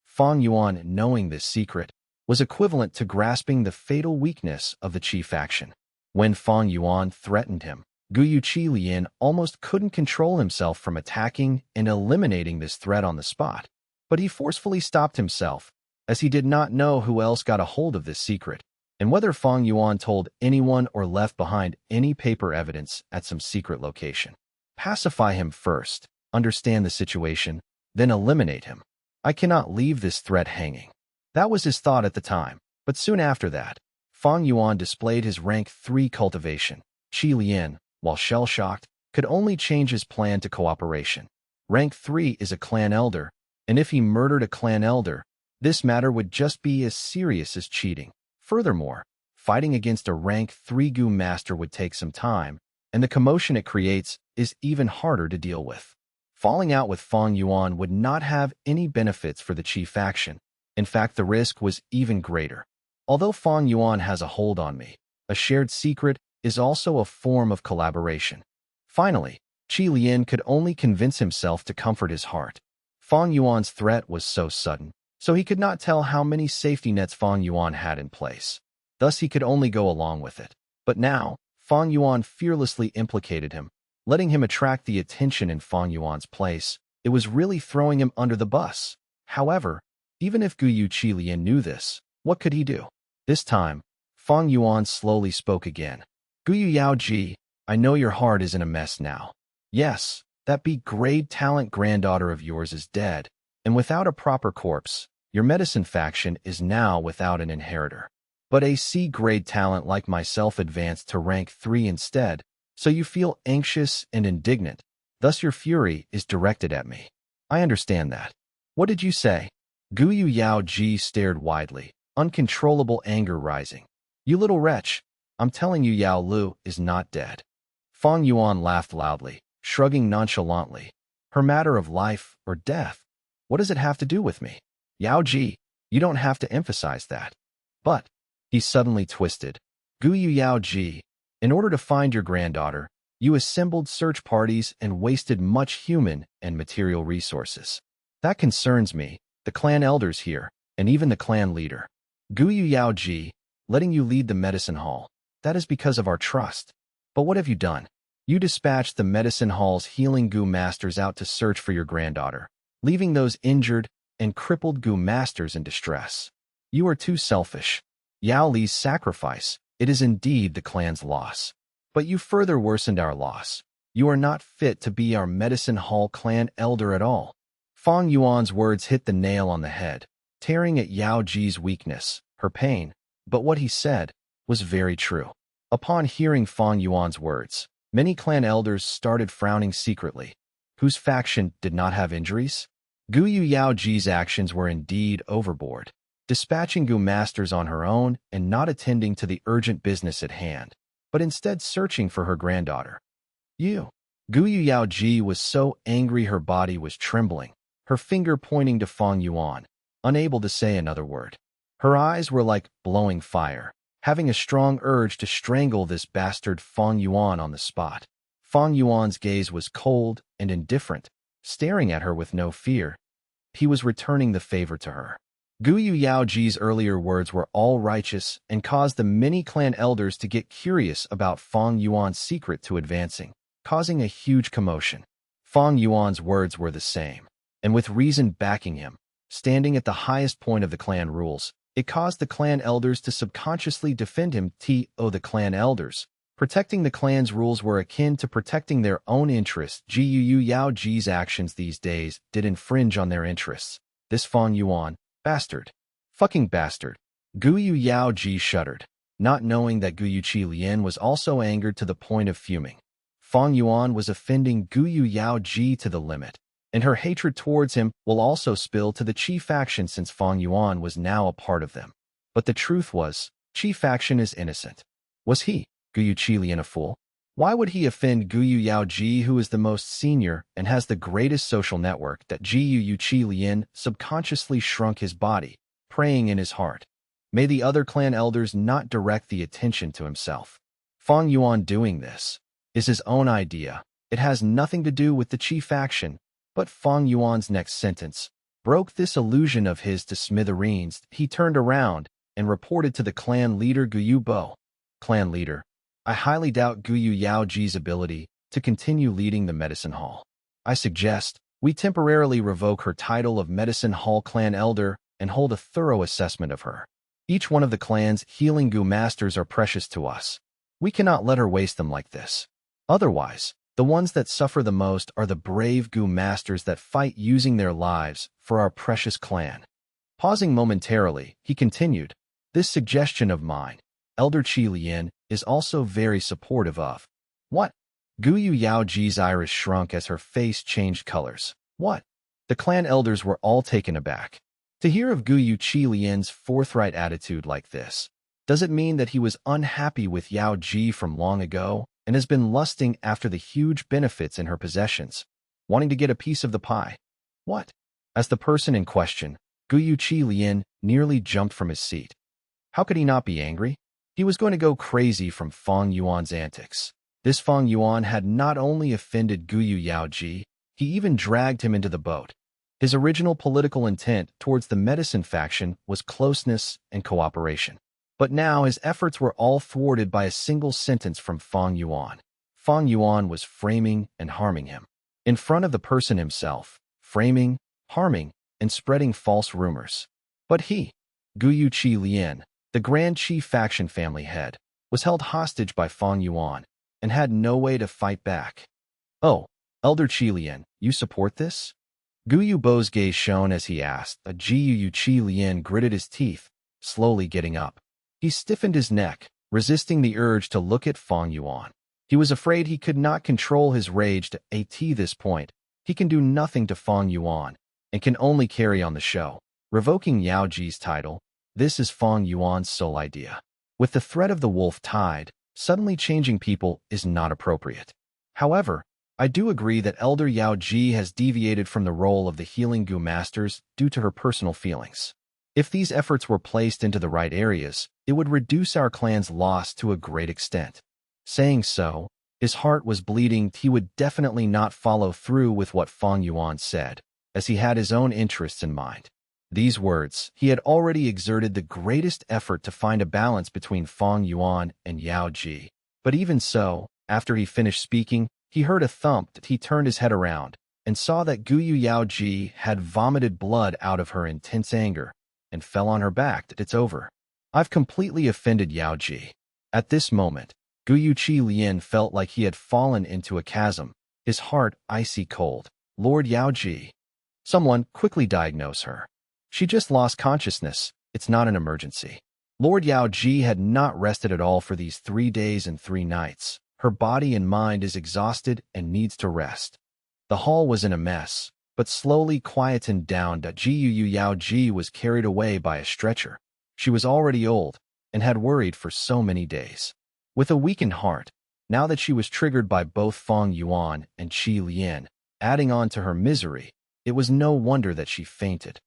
Fang Yuan, knowing this secret, was equivalent to grasping the fatal weakness of the Qi faction. When Fang Yuan threatened him, Gu Qi Lian almost couldn't control himself from attacking and eliminating this threat on the spot. But he forcefully stopped himself, as he did not know who else got a hold of this secret, and whether Fang Yuan told anyone or left behind any paper evidence at some secret location. Pacify him first, understand the situation, then eliminate him. I cannot leave this threat hanging. That was his thought at the time, but soon after that, Fang Yuan displayed his rank 3 cultivation. Qi Lian, while shell-shocked, could only change his plan to cooperation. Rank 3 is a clan elder, and if he murdered a clan elder, this matter would just be as serious as cheating. Furthermore, fighting against a rank 3 Gu master would take some time, and the commotion it creates is even harder to deal with. Falling out with Fang Yuan would not have any benefits for the Qi faction. In fact, the risk was even greater. Although Fang Yuan has a hold on me, a shared secret is also a form of collaboration. Finally, Qi Lian could only convince himself to comfort his heart. Fang Yuan's threat was so sudden, so he could not tell how many safety nets Fang Yuan had in place. Thus he could only go along with it. But now, Fang Yuan fearlessly implicated him, letting him attract the attention in Fang Yuan's place. It was really throwing him under the bus. However, even if Gu Qi Lian knew this, what could he do? This time, Fang Yuan slowly spoke again. Gu Yaoji, I know your heart is in a mess now. Yes, that B-grade talent granddaughter of yours is dead, and without a proper corpse, your medicine faction is now without an inheritor. But a C-grade talent like myself advanced to rank 3 instead, so you feel anxious and indignant. Thus your fury is directed at me. I understand that. What did you say? Gu Yaoji stared widely, uncontrollable anger rising. You little wretch, I'm telling you Yao Lu is not dead. Fang Yuan laughed loudly, shrugging nonchalantly. Her matter of life or death? What does it have to do with me? Yao Ji, you don't have to emphasize that. But, he suddenly twisted. Gu Yao Ji, in order to find your granddaughter, you assembled search parties and wasted much human and material resources. That concerns me, the clan elders here, and even the clan leader. Gu Yao Ji, letting you lead the medicine hall. That is because of our trust. But what have you done? You dispatched the medicine hall's healing Gu masters out to search for your granddaughter, leaving those injured and crippled Gu masters in distress. You are too selfish. Yao Li's sacrifice, it is indeed the clan's loss. But you further worsened our loss. You are not fit to be our medicine hall clan elder at all. Fang Yuan's words hit the nail on the head, tearing at Yao Ji's weakness, her pain. But what he said was very true. Upon hearing Fang Yuan's words, many clan elders started frowning secretly. Whose faction did not have injuries? Guyu Yao Ji's actions were indeed overboard, dispatching Gu masters on her own and not attending to the urgent business at hand, but instead searching for her granddaughter. Guyu Yao Ji was so angry her body was trembling, her finger pointing to Fang Yuan, unable to say another word. Her eyes were like blowing fire, having a strong urge to strangle this bastard Fang Yuan on the spot. Fang Yuan's gaze was cold and indifferent, staring at her with no fear. He was returning the favor to her. Guyu Yao Ji's earlier words were all righteous and caused the many clan elders to get curious about Fang Yuan's secret to advancing, causing a huge commotion. Fang Yuan's words were the same, and with reason backing him, standing at the highest point of the clan rules, it caused the clan elders to subconsciously defend him. The clan elders. Protecting the clan's rules were akin to protecting their own interests. Guyu Yao Ji's actions these days did infringe on their interests. This Fang Yuan, bastard. Fucking bastard. Guyu Yao Ji shuddered, not knowing that Guyu Qilian was also angered to the point of fuming. Fang Yuan was offending Guyu Yao Ji to the limit, and her hatred towards him will also spill to the Qi faction since Fang Yuan was now a part of them. But the truth was, Qi faction is innocent. Was he, Guyu Qilian, a fool? Why would he offend Guyu Yao Ji, who is the most senior and has the greatest social network? That Guyu Qilian subconsciously shrunk his body, praying in his heart. May the other clan elders not direct the attention to himself. Fang Yuan doing this is his own idea. It has nothing to do with the Qi faction. But Fang Yuan's next sentence broke this illusion of his to smithereens. He turned around and reported to the clan leader Guyu Bo. Clan leader, I highly doubt Guyu Yao Ji's ability to continue leading the medicine hall. I suggest we temporarily revoke her title of medicine hall clan elder and hold a thorough assessment of her. Each one of the clan's healing Gu masters are precious to us. We cannot let her waste them like this. Otherwise, the ones that suffer the most are the brave Gu masters that fight using their lives for our precious clan. Pausing momentarily, he continued, this suggestion of mine, Elder Qilian, is also very supportive of. What? Guyu Yao Ji's iris shrunk as her face changed colors. What? The clan elders were all taken aback. To hear of Guyu Qilian's forthright attitude like this, does it mean that he was unhappy with Yao Ji from long ago and has been lusting after the huge benefits in her possessions, wanting to get a piece of the pie? What? As the person in question, Guyu Qilian nearly jumped from his seat. How could he not be angry? He was going to go crazy from Fang Yuan's antics. This Fang Yuan had not only offended Guyu Yao Ji, he even dragged him into the boat. His original political intent towards the medicine faction was closeness and cooperation. But now his efforts were all thwarted by a single sentence from Fang Yuan. Fang Yuan was framing and harming him. In front of the person himself, framing, harming, and spreading false rumors. But he, Guyu Qilian, the Grand Qi faction family head, was held hostage by Fang Yuan and had no way to fight back. Oh, Elder Qilian, you support this? Guyu Bo's gaze shone as he asked. Guyu Qilian gritted his teeth, slowly getting up. He stiffened his neck, resisting the urge to look at Fang Yuan. He was afraid he could not control his rage to this point. He can do nothing to Fang Yuan and can only carry on the show. Revoking Yao Ji's title, this is Fang Yuan's sole idea. With the threat of the wolf tide, suddenly changing people is not appropriate. However, I do agree that Elder Yao Ji has deviated from the role of the healing Gu masters due to her personal feelings. If these efforts were placed into the right areas, it would reduce our clan's loss to a great extent. Saying so, his heart was bleeding. He would definitely not follow through with what Fang Yuan said, as he had his own interests in mind. These words, he had already exerted the greatest effort to find a balance between Fang Yuan and Yao Ji. But even so, after he finished speaking, he heard a thump. He turned his head around and saw that Guyu Yao Ji had vomited blood out of her intense anger and fell on her back. It's over. I've completely offended Yao Ji. At this moment, Guyuchi Lian felt like he had fallen into a chasm, his heart icy cold. Lord Yaoji. Someone quickly diagnose her. She just lost consciousness. It's not an emergency. Lord Yaoji had not rested at all for these 3 days and 3 nights. Her body and mind is exhausted and needs to rest. The hall was in a mess, but slowly quietened down. Jiyu Yaoji was carried away by a stretcher. She was already old and had worried for so many days. With a weakened heart, now that she was triggered by both Fang Yuan and Qi Lian, adding on to her misery, it was no wonder that she fainted.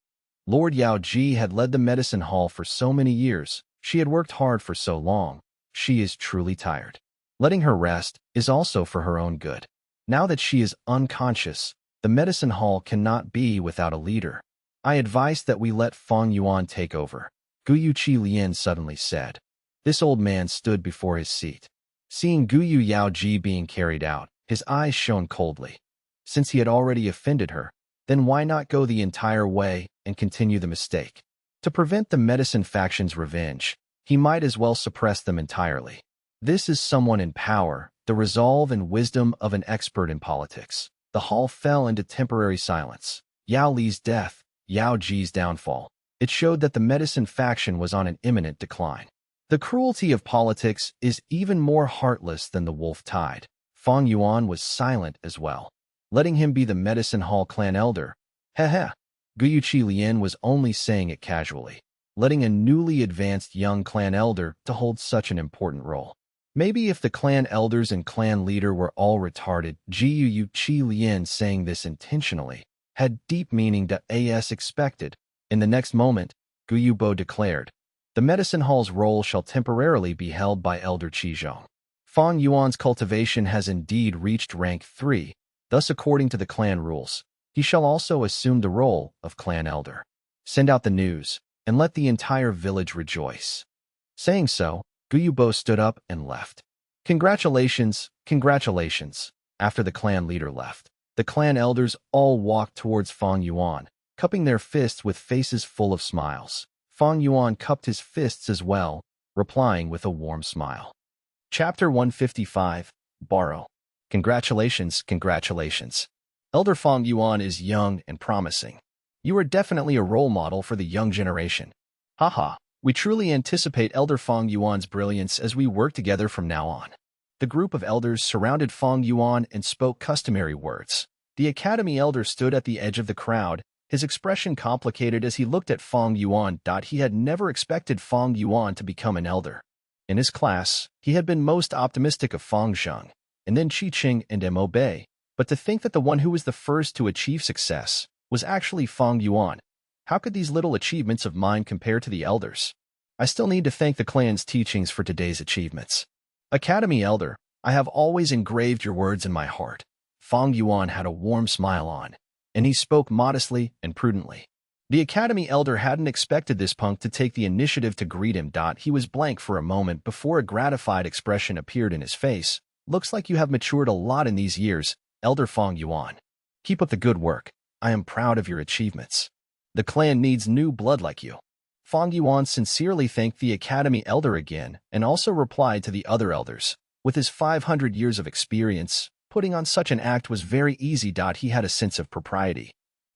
Lord Yaoji had led the medicine hall for so many years. She had worked hard for so long. She is truly tired. Letting her rest is also for her own good. Now that she is unconscious, the medicine hall cannot be without a leader. I advise that we let Fang Yuan take over, Guyuchi Lian suddenly said. This old man stood before his seat. Seeing Guyu Yaoji being carried out, his eyes shone coldly. Since he had already offended her, then why not go the entire way and continue the mistake? To prevent the medicine faction's revenge, he might as well suppress them entirely. This is someone in power, the resolve and wisdom of an expert in politics. The hall fell into temporary silence. Yao Li's death, Yao Ji's downfall. It showed that the medicine faction was on an imminent decline. The cruelty of politics is even more heartless than the wolf tide. Fang Yuan was silent as well, letting him be the medicine hall clan elder. Heh. Guyuchi Lian was only saying it casually, letting a newly advanced young clan elder to hold such an important role. Maybe if the clan elders and clan leader were all retarded, Guyuchi Lian saying this intentionally had deep meaning. As expected. In the next moment, Guyubo declared, the medicine hall's role shall temporarily be held by Elder Qizhong. Fang Yuan's cultivation has indeed reached rank 3, thus according to the clan rules, he shall also assume the role of clan elder. Send out the news, and let the entire village rejoice. Saying so, Guyubo stood up and left. Congratulations. After the clan leader left, the clan elders all walked towards Fang Yuan, cupping their fists with faces full of smiles. Fang Yuan cupped his fists as well, replying with a warm smile. Chapter 155, Borrow. Congratulations. Elder Fang Yuan is young and promising. You are definitely a role model for the young generation. Haha, we truly anticipate Elder Fang Yuan's brilliance as we work together from now on. The group of elders surrounded Fang Yuan and spoke customary words. The academy elder stood at the edge of the crowd, his expression complicated as he looked at Fang Yuan. He had never expected Fang Yuan to become an elder. In his class, he had been most optimistic of Fang Zheng, and then Qiqing and Mo Bei, but to think that the one who was the first to achieve success was actually Fang Yuan. How could these little achievements of mine compare to the elders? I still need to thank the clan's teachings for today's achievements. Academy Elder, I have always engraved your words in my heart. Fang Yuan had a warm smile on, and he spoke modestly and prudently. The Academy Elder hadn't expected this punk to take the initiative to greet him. He was blank for a moment before a gratified expression appeared in his face. Looks like you have matured a lot in these years, Elder Fang Yuan. Keep up the good work. I am proud of your achievements. The clan needs new blood like you. Fang Yuan sincerely thanked the Academy Elder again and also replied to the other elders. With his 500 years of experience, putting on such an act was very easy. He had a sense of propriety.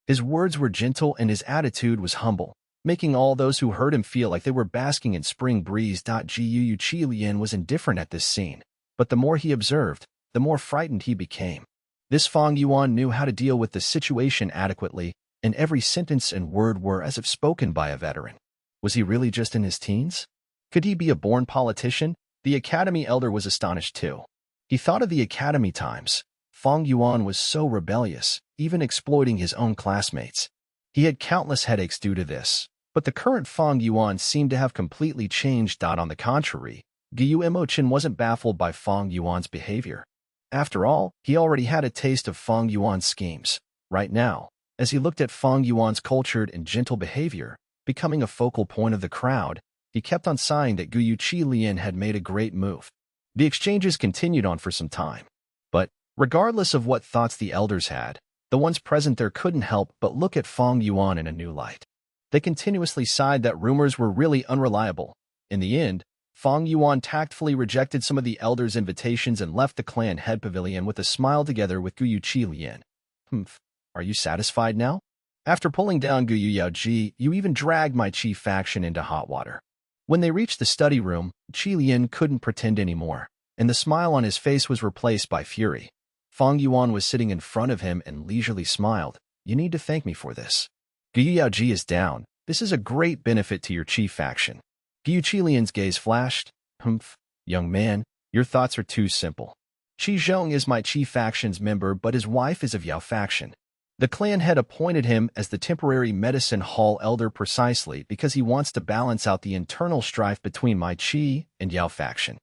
His words were gentle and his attitude was humble, making all those who heard him feel like they were basking in spring breeze. Guyuchi Lian was indifferent at this scene, but the more he observed, the more frightened he became. This Fang Yuan knew how to deal with the situation adequately, and every sentence and word were as if spoken by a veteran. Was he really just in his teens? Could he be a born politician? The Academy Elder was astonished too. He thought of the Academy times. Fang Yuan was so rebellious, even exploiting his own classmates. He had countless headaches due to this, but the current Fang Yuan seemed to have completely changed. On the contrary, Guyu Emochin wasn't baffled by Fang Yuan's behavior. After all, he already had a taste of Fang Yuan's schemes. Right now, as he looked at Fang Yuan's cultured and gentle behavior, becoming a focal point of the crowd, he kept on sighing that Guyuchi Lian had made a great move. The exchanges continued on for some time. But, regardless of what thoughts the elders had, the ones present there couldn't help but look at Fang Yuan in a new light. They continuously sighed that rumors were really unreliable. In the end, Fang Yuan tactfully rejected some of the elders' invitations and left the clan head pavilion with a smile together with Guyu Qilian. Humph, are you satisfied now? After pulling down Guyu Yaoji, you even dragged my chief faction into hot water. When they reached the study room, Qilian couldn't pretend anymore, and the smile on his face was replaced by fury. Fang Yuan was sitting in front of him and leisurely smiled. You need to thank me for this. Guyu Yaoji is down. This is a great benefit to your chief faction. Guyu Qilian's gaze flashed. Humph, young man, your thoughts are too simple. Qi Zhong is my chief faction's member, but his wife is of Yao faction. The clan head appointed him as the temporary medicine hall elder precisely because he wants to balance out the internal strife between my Qi and Yao faction.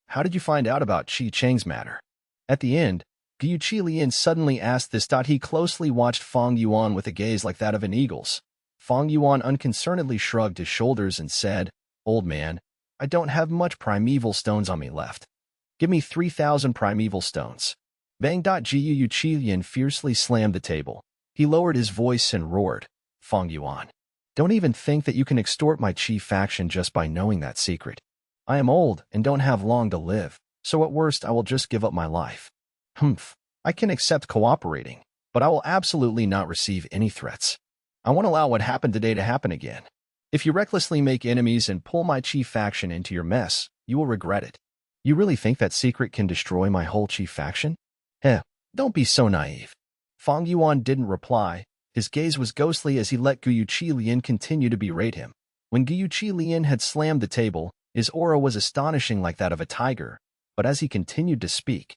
How did you find out about Qi Cheng's matter? At the end, Guyu Qilian suddenly asked this. He closely watched Fang Yuan with a gaze like that of an eagle's. Fang Yuan unconcernedly shrugged his shoulders and said, Old man, I don't have much primeval stones on me left. Give me 3,000 primeval stones. Bang. Guyu Qilian fiercely slammed the table. He lowered his voice and roared, Fang Yuan, don't even think that you can extort my chief faction just by knowing that secret. I am old and don't have long to live, so at worst I will just give up my life. Humph, I can accept cooperating, but I will absolutely not receive any threats. I won't allow what happened today to happen again. If you recklessly make enemies and pull my chief faction into your mess, you will regret it. You really think that secret can destroy my whole chief faction? Don't be so naive. Fang Yuan didn't reply. His gaze was ghostly as he let Guyu Qilian continue to berate him. When Guyu Qilian had slammed the table, his aura was astonishing like that of a tiger, but as he continued to speak,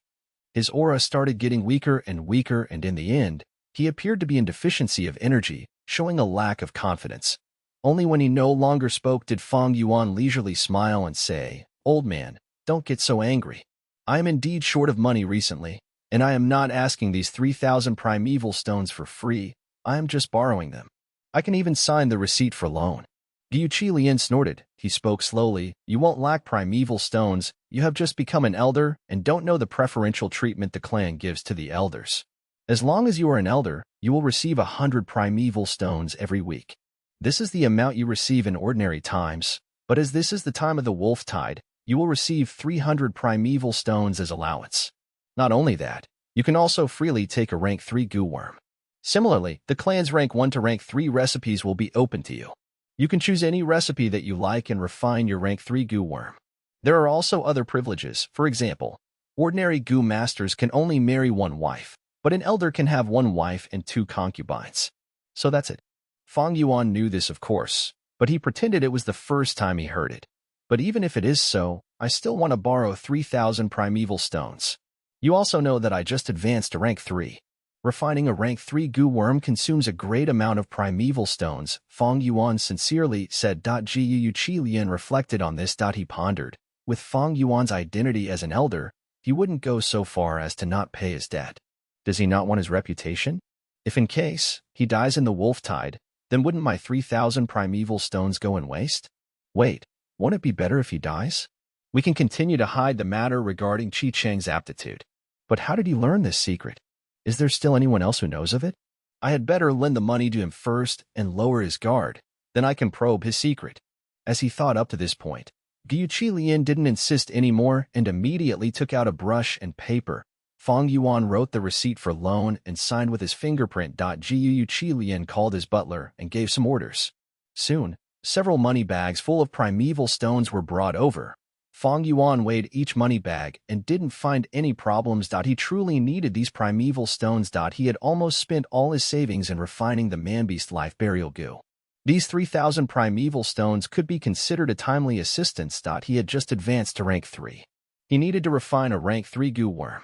his aura started getting weaker and weaker, and in the end, he appeared to be in deficiency of energy, showing a lack of confidence. Only when he no longer spoke did Fang Yuan leisurely smile and say, Old man, don't get so angry. I am indeed short of money recently, and I am not asking these 3,000 primeval stones for free. I am just borrowing them. I can even sign the receipt for loan. Guyu Qilian snorted. He spoke slowly. You won't lack primeval stones. You have just become an elder and don't know the preferential treatment the clan gives to the elders. As long as you are an elder, you will receive 100 primeval stones every week. This is the amount you receive in ordinary times, but as this is the time of the wolf tide, you will receive 300 primeval stones as allowance. Not only that, you can also freely take a rank 3 goo worm. Similarly, the clan's rank 1 to rank 3 recipes will be open to you. You can choose any recipe that you like and refine your rank 3 goo worm. There are also other privileges. For example, ordinary goo masters can only marry one wife, but an elder can have one wife and 2 concubines. So that's it. Fang Yuan knew this, of course, but he pretended it was the first time he heard it. But even if it is so, I still want to borrow 3,000 primeval stones. You also know that I just advanced to rank 3. Refining a rank 3 goo worm consumes a great amount of primeval stones, Fang Yuan sincerely said. Guyu Qilian reflected on this. He pondered. With Fang Yuan's identity as an elder, he wouldn't go so far as to not pay his debt. Does he not want his reputation? If in case he dies in the wolf tide, then wouldn't my 3,000 primeval stones go in waste? Wait, won't it be better if he dies? We can continue to hide the matter regarding Qi Cheng's aptitude. But how did he learn this secret? Is there still anyone else who knows of it? I had better lend the money to him first and lower his guard, then I can probe his secret. As he thought up to this point, Guyu Qilian didn't insist anymore and immediately took out a brush and paper. Fang Yuan wrote the receipt for loan and signed with his fingerprint. Guyu Qilian called his butler and gave some orders. Soon, several money bags full of primeval stones were brought over. Fang Yuan weighed each money bag and didn't find any problems. He truly needed these primeval stones. He had almost spent all his savings in refining the manbeast life burial goo. These 3,000 primeval stones could be considered a timely assistance. He had just advanced to rank 3. He needed to refine a rank 3 goo worm.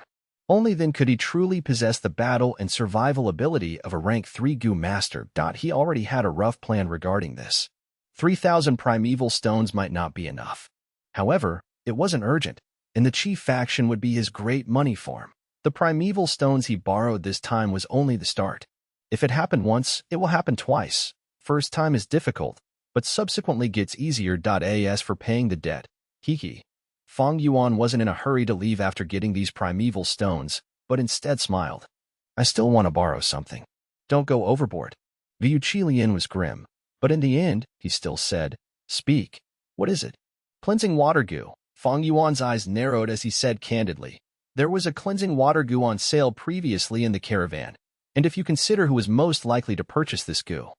Only then could he truly possess the battle and survival ability of a rank 3 goo master. He already had a rough plan regarding this. 3,000 primeval stones might not be enough. However, it wasn't urgent, and the chief faction would be his great money farm. The primeval stones he borrowed this time was only the start. If it happened once, it will happen twice. First time is difficult, but subsequently gets easier. As for paying the debt, Fang Yuan wasn't in a hurry to leave after getting these primeval stones, but instead smiled. I still want to borrow something. Don't go overboard. Guyu Qilian was grim, but in the end, he still said, Speak. What is it? Cleansing water goo. Fang Yuan's eyes narrowed as he said candidly, "There was a cleansing water goo on sale previously in the caravan, and if you consider who was most likely to purchase this goo,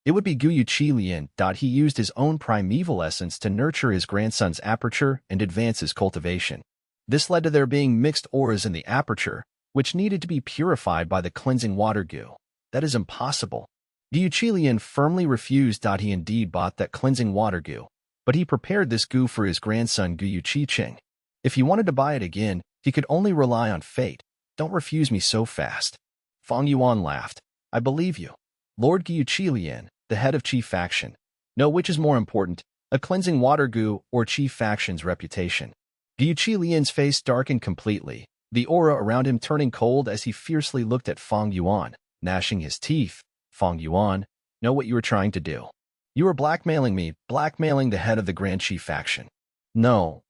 it would be Gu Yuqi. He used his own primeval essence to nurture his grandson's aperture and advance his cultivation. This led to there being mixed auras in the aperture, which needed to be purified by the cleansing water goo. That is impossible." Gu Yuqi firmly refused. He indeed bought that cleansing water goo, but he prepared this goo for his grandson Gu Yuqi. If he wanted to buy it again, he could only rely on fate. "Don't refuse me so fast." Fang Yuan laughed. "I believe you. Lord Gu Yuqi, the head of Qi faction. No, which is more important, a cleansing water goo or Qi faction's reputation?" Gu Yuqi's face darkened completely, the aura around him turning cold as he fiercely looked at Fang Yuan, gnashing his teeth. "Fang Yuan, know what you are trying to do. You are blackmailing me, blackmailing the head of the Grand Qi faction." No,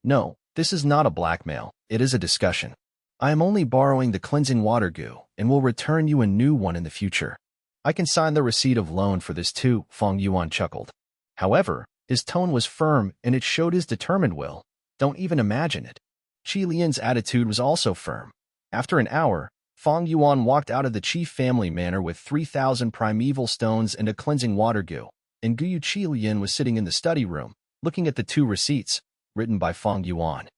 this is not a blackmail, it is a discussion. I am only borrowing the cleansing water goo and will return you a new one in the future. I can sign the receipt of loan for this too," Fang Yuan chuckled. However, his tone was firm and it showed his determined will. "Don't even imagine it." Qi Lian's attitude was also firm. After an hour, Fang Yuan walked out of the Qi family manor with 3,000 primeval stones and a cleansing water goo, and Gu Yuqi was sitting in the study room, looking at the 2 receipts, written by Fang Yuan.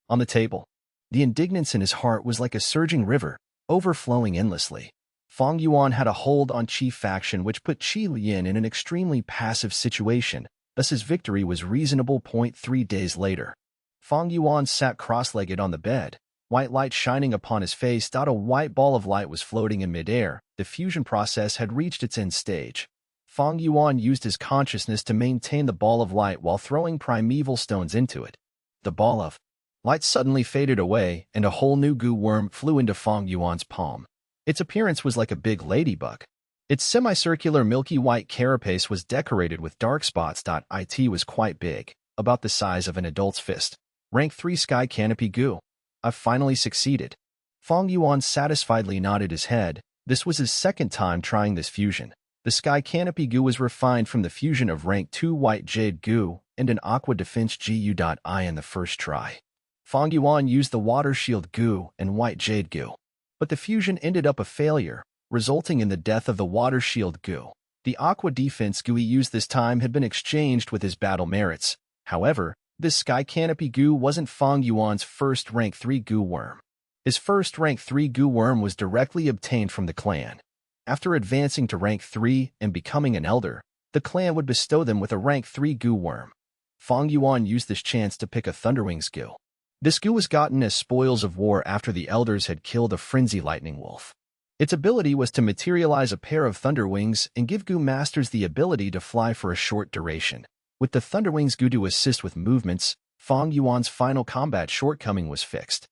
On the table, the indignance in his heart was like a surging river, overflowing endlessly. Fang Yuan had a hold on Qi faction which put Qi Lian in an extremely passive situation, thus his victory was reasonable. 3 days later, Fang Yuan sat cross-legged on the bed, white light shining upon his face. A white ball of light was floating in midair. The fusion process had reached its end stage. Fang Yuan used his consciousness to maintain the ball of light while throwing primeval stones into it. The ball of light suddenly faded away, and a whole new goo worm flew into Fang Yuan's palm. Its appearance was like a big ladybug. Its semicircular milky white carapace was decorated with dark spots. It was quite big, about the size of an adult's fist. Rank 3 Sky Canopy Goo. "I've finally succeeded." Fang Yuan satisfiedly nodded his head. This was his second time trying this fusion. The Sky Canopy Goo was refined from the fusion of rank 2 White Jade Goo and an Aqua Defense Gu.I in the first try. Fang Yuan used the Water Shield Goo and White Jade Goo, but the fusion ended up a failure, resulting in the death of the Water Shield Goo. The Aqua Defense Goo he used this time had been exchanged with his battle merits. However, this Sky Canopy Goo wasn't Fang Yuan's first rank 3 Goo worm. His first rank 3 Goo worm was directly obtained from the clan. After advancing to rank 3 and becoming an elder, the clan would bestow them with a rank 3 Goo worm. Fang Yuan used this chance to pick a Thunderwings Goo. This Goo was gotten as spoils of war after the elders had killed a frenzy lightning wolf. Its ability was to materialize a pair of Thunderwings and give Goo masters the ability to fly for a short duration. With the Thunderwings Goo to assist with movements, Fang Yuan's final combat shortcoming was fixed.